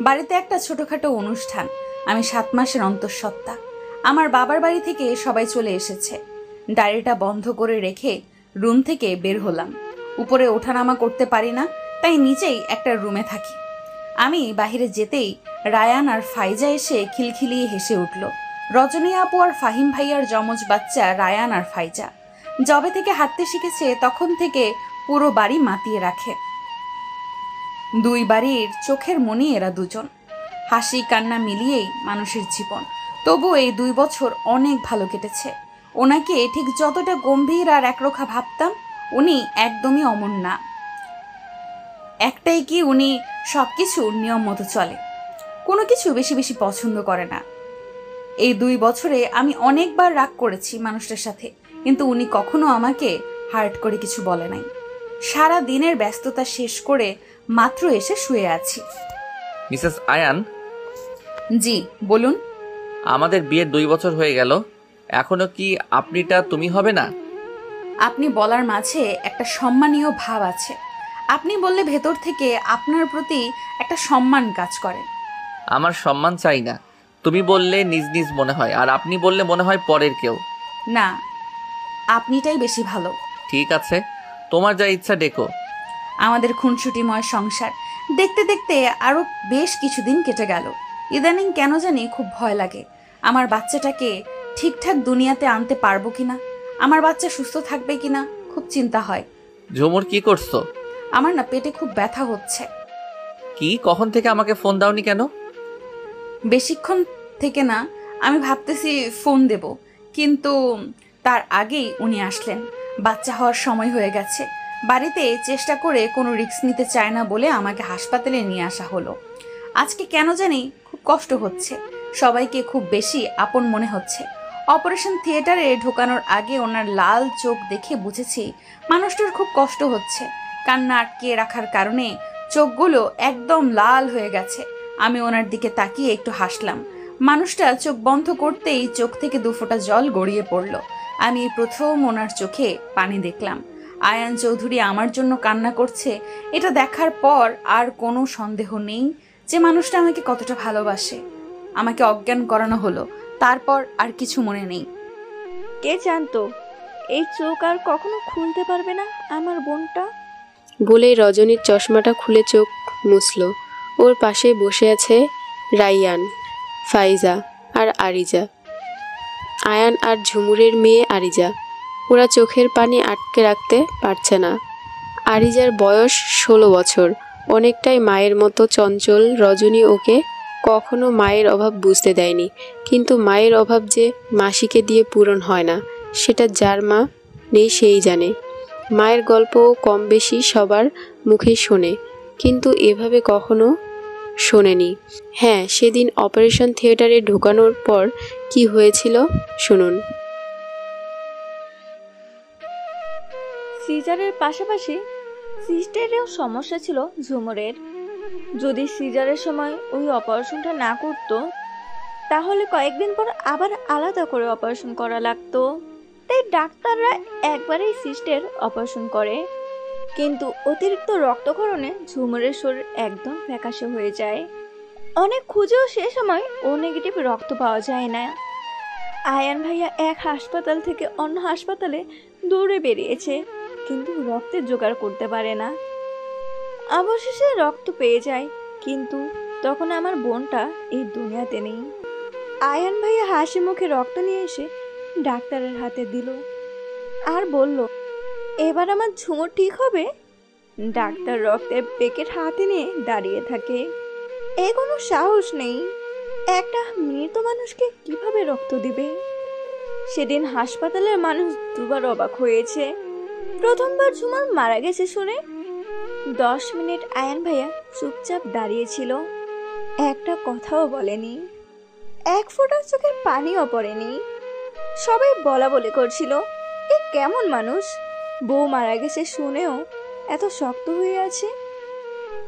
বাড়িতে একটা ছোটখাটো অনুষ্ঠান। আমি 7 মাসের অন্তঃসত্ত্বা। আমার বাবার বাড়ি থেকে সবাই চলে এসেছে। ডায়েরিটা বন্ধ করে রেখে রুম থেকে বের হলাম। উপরে ওঠানামা করতে পারি না, তাই নিচেই একটা রুমে থাকি। আমি বাহিরে যেতেই রায়ান আর ফাইজা এসে খিলখিলিয়ে হেসে উঠল। রজনী আপু আর ফাহিম ভাইয়ার যমজ বাচ্চা রায়ান আর ফাইজা। যবে থেকে হাঁটতে শিখেছে তখন থেকে পুরো বাড়ি মাতিয়ে রাখে। দুই বাড়ির চোখের মনি এরা দুজন। হাসি কান্না মিলিয়েই মানুষের জীবন। তবু এই 2 বছর অনেক ভালো কেটেছে। ওনাকে ঠিক যতটা গম্ভীর আর একরোখা ভাবতাম, উনি একদমই অমন না। একটাই কি, উনি সবকিছু নিয়ম মতো চলে, কোনো কিছু বেশি বেশি পছন্দ করে না। এই 2 বছরে আমি অনেকবার রাগ করেছি মানুষটার সাথে, কিন্তু উনি কখনো আমাকে হার্ট করে কিছু বলে নাই। সারা দিনের ব্যস্ততা শেষ করে মাত্র এসে শুয়ে আছি। মিসেস আয়ান, জি বলুন। আমাদের বিয়ের 2 বছর হয়ে গেল, এখনো কি আপনিটা তুমি হবে না? আপনি বলার মাঝে একটা সম্মানীয় ভাব আছে। আপনি বললে ভেতর থেকে আপনার প্রতি একটা সম্মান কাজ করে। আমার সম্মান চাই না, তুমি বললে নিজ নিজ মনে হয়, আর আপনি বললে মনে হয় পরের কেউ। না, আপনিটাই বেশি ভালো। ঠিক আছে, তোমার যা ইচ্ছা ডেকো। আমাদের খুনসুটিময় সংসার দেখতে দেখতে আরো বেশ কিছুদিন কেটে গেল। ইদানিং কেন জানি খুব ভয় লাগে, আমার বাচ্চাটাকে ঠিকঠাক দুনিয়াতে আনতে পারবো কিনা, আমার বাচ্চা সুস্থ থাকবে কিনা, খুব চিন্তা হয়। ঝুমুর কি করছো? আমার না পেটে খুব ব্যথা হচ্ছে। কি, কখন থেকে আমাকে ফোন দাওনি কেন? বেশিক্ষণ থেকে না, আমি ভাবতেছি ফোন দেব, কিন্তু তার আগেই উনি আসলেন। বাচ্চা হওয়ার সময় হয়ে গেছে। বাড়িতে চেষ্টা করে কোনো রিস্ক নিতে চায় না বলে আমাকে হাসপাতালে নিয়ে আসা হলো। আজকে কেন জানি খুব কষ্ট হচ্ছে, সবাইকে খুব বেশি আপন মনে হচ্ছে। অপারেশন থিয়েটারে ঢোকানোর আগে ওনার লাল চোখ দেখে বুঝেছি মানুষটার খুব কষ্ট হচ্ছে। কান্না আটকে রাখার কারণে চোখগুলো একদম লাল হয়ে গেছে। আমি ওনার দিকে তাকিয়ে একটু হাসলাম। মানুষটা চোখ বন্ধ করতেই চোখ থেকে 2 ফোঁটা জল গড়িয়ে পড়ল। আমি প্রথম ওনার চোখে পানি দেখলাম। আয়ান চৌধুরী আমার জন্য কান্না করছে, এটা দেখার পর আর কোনো সন্দেহ নেই যে মানুষটা আমাকে কতটা ভালোবাসে। আমাকে অজ্ঞান করানো হলো, তারপর আর কিছু মনে নেই। কে জানতো এই চোখ আর কখনো খুলতে পারবে না আমার বোনটা। বলে রজনীর চশমাটা খুলে চোখ মুছল। ওর পাশে বসে আছে রাইয়ান, ফাইজা আর আরিজা। আয়ান আর ঝুমুরের মেয়ে আরিজা। ওরা চোখের পানি আটকে রাখতে পারছে না। আরিজার বয়স 16 বছর, অনেকটাই মায়ের মতো চঞ্চল। রজনী ওকে কখনো মায়ের অভাব বুঝতে দেয়নি, কিন্তু মায়ের অভাব যে মাসিকে দিয়ে পূরণ হয় না সেটা যার মা নেই সেই জানে। মায়ের গল্পও কম বেশি সবার মুখেই শোনে, কিন্তু এভাবে কখনো শোনেনি। হ্যাঁ, সেদিন অপারেশন থিয়েটারে ঢোকানোর পর কি হয়েছিল শুনুন। সিজারের পাশাপাশি সিস্টারেও সমস্যা ছিল ঝুমুরের। যদি সিজারের সময় ওই অপারেশনটা না করতো তাহলে কয়েকদিন পর আবার আলাদা করে অপারেশন করা লাগতো। তাই ডাক্তাররা একবারেই সিস্টের অপারেশন করে, কিন্তু অতিরিক্ত রক্তক্ষরণে ঝুমুরের শরীর একদম ফ্যাকাশে হয়ে যায়। অনেক খুঁজেও সে সময় ও নেগেটিভ রক্ত পাওয়া যায় না। আয়ান ভাইয়া এক হাসপাতাল থেকে অন্য হাসপাতালে দৌড়ে বেরিয়েছে, কিন্তু রক্তের জোগাড় করতে পারে না। অবশেষে রক্ত পেয়ে যায়, কিন্তু তখন আমার বোনটা এই দুনিয়াতে নেই। আয়ান ভাইয়া হাসি মুখে রক্ত নিয়ে এসে ডাক্তারের হাতে দিল আর বলল, এবার আমার ঝুমুর ঠিক হবে। ডাক্তার রক্তের প্যাকেট হাতে নিয়ে দাঁড়িয়ে থাকে। এ কোনো সাহস নেই, একটা মৃত মানুষকে কিভাবে রক্ত দিবে। সেদিন হাসপাতালের মানুষ দুবার অবাক হয়েছে। প্রথমবার ঝুমুর মারা গেছে শুনে 10 মিনিট আয়ান ভাইয়া চুপচাপ দাঁড়িয়েছিল, একটা কথাও বলেনি, এক ফোঁটা চোখের পানিও পড়েনি। সবাই বলা বলি করছিল, এ কেমন মানুষ, বউ মারা গেছে শুনেও এত শক্ত হয়ে আছে।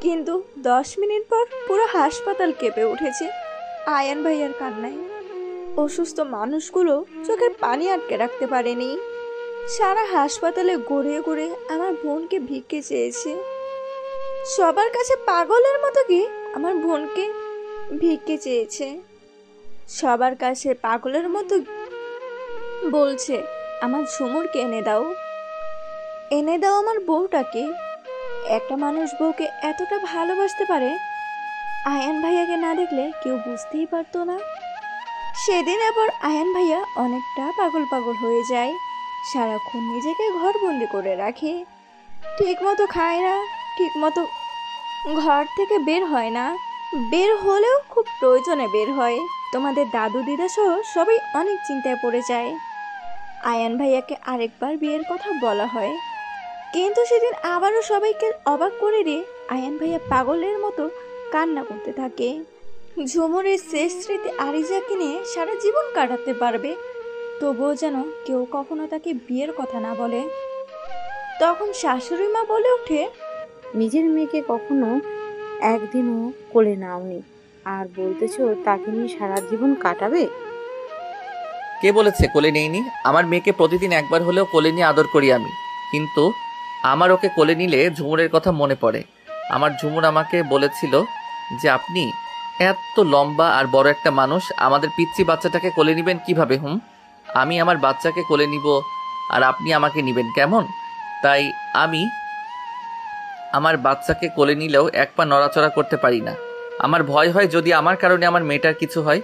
কিন্তু 10 মিনিট পর পুরো হাসপাতাল কেঁপে উঠেছে আয়ান ভাইয়ার কান্নায়। অসুস্থ মানুষগুলো চোখের পানি আটকে রাখতে পারেনি। সারা হাসপাতালে ঘুরে ঘুরে আমার বোনকে ভিক্ষে চেয়েছে। সবার কাছে পাগলের মতো গিয়ে আমার বোনকে ভিক্ষে চেয়েছে। সবার কাছে পাগলের মতো বলছে, আমার ঝুমুরকে এনে দাও। এনে দাও আমার বউটাকে। একটা মানুষ বউকে এতটা ভালোবাসতে পারে, আয়ান ভাইয়াকে না দেখলে কেউ বুঝতেই পারতো না। সেদিন আবার আয়ান ভাইয়া অনেকটা পাগল পাগল হয়ে যায়, সারাক্ষণ নিজেকে ঘরবন্দি করে রাখে, ঠিক মতো খায় না, ঠিক মতো ঘর থেকে বের হয় না, বের হলেও খুব প্রয়োজনে বের হয়। তোমাদের দাদু দিদা সহ সবাই অনেক চিন্তায় পড়ে যায়। আয়ান ভাইয়াকে আরেকবার বিয়ের কথা বলা হয়, কিন্তু সেদিন আবারও সবাইকে অবাক করে দিয়ে আয়ান ভাইয়া পাগলের মতো কান্না করতে থাকে। ঝুমুরের শেষ স্মৃতি আরিজাকে নিয়ে সারা জীবন কাটাতে পারবে, তবুও যেন কেউ কখনো তাকে বিয়ের কথা না বলে। তখন শাশুড়ি মা বলে ওঠে, নিজের মেয়েকে কখনো একদিনও কোলে নাওনি, আর বলতেছো তাকে নিয়ে সারা জীবন কাটাবে? কে বলেছে কোলে নেইনি? আমার মেয়েকে প্রতিদিন একবার হলেও কোলে নিয়ে আদর করি আমি, কিন্তু আমার ওকে কোলে নিলে ঝুমুরের কথা মনে পড়ে। আমার ঝুমুর আমাকে বলেছিল যে আপনি এত লম্বা আর বড় একটা মানুষ, আমাদের পিচ্চি বাচ্চাটাকে কোলে নিবেন কিভাবে? আমি আমার বাচ্চাকে কোলে নিব আর আপনি আমাকে নিবেন কেমন? তাই আমি আমার বাচ্চাকে কোলে নিলেও এক পা নড়াচড়া করতে পারি না। আমার ভয় হয় যদি আমার কারণে আমার মেয়েটার কিছু হয়।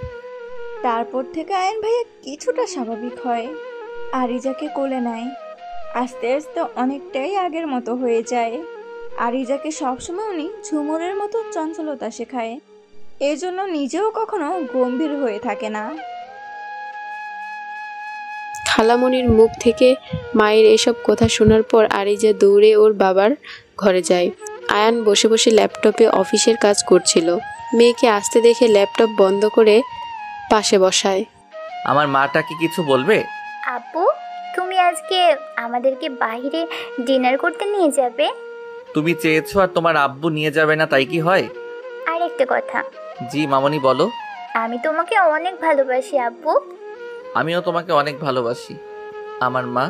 তারপর থেকে আয়ান ভাইয়া কিছুটা স্বাভাবিক হয়, আরিজাকে কোলে নেয়। আস্তে আস্তে অনেকটাই আগের মতো হয়ে যায়। আরিজাকে সবসময় উনি ঝুমুরের মতো চঞ্চলতা শেখায়, এজন্য নিজেও কখনো গম্ভীর হয়ে থাকে না। খালামণির মুখ থেকে মায়ের এসব কথা শোনার পর আরিজা দৌড়ে ওর বাবার ঘরে যায়। আয়ান বসে বসে ল্যাপটপে অফিসের কাজ করছিল। মেয়েকে আসতে দেখে ল্যাপটপ বন্ধ করে পাশে বসায়। আমার মাটা কি কিছু বলবে? আপু, তুমি আজকে আমাদেরকে বাইরে ডিনার করতে নিয়ে যাবে? তুমি চেয়েছো আর তোমার আব্বু নিয়ে যাবে না, তাই কি হয়? আর একটা কথা, জি মামনি বলো। আমি তোমাকে অনেক ভালোবাসি আব্বু। আমিও তোমাকে অনেক ভালোবাসি আমার মা।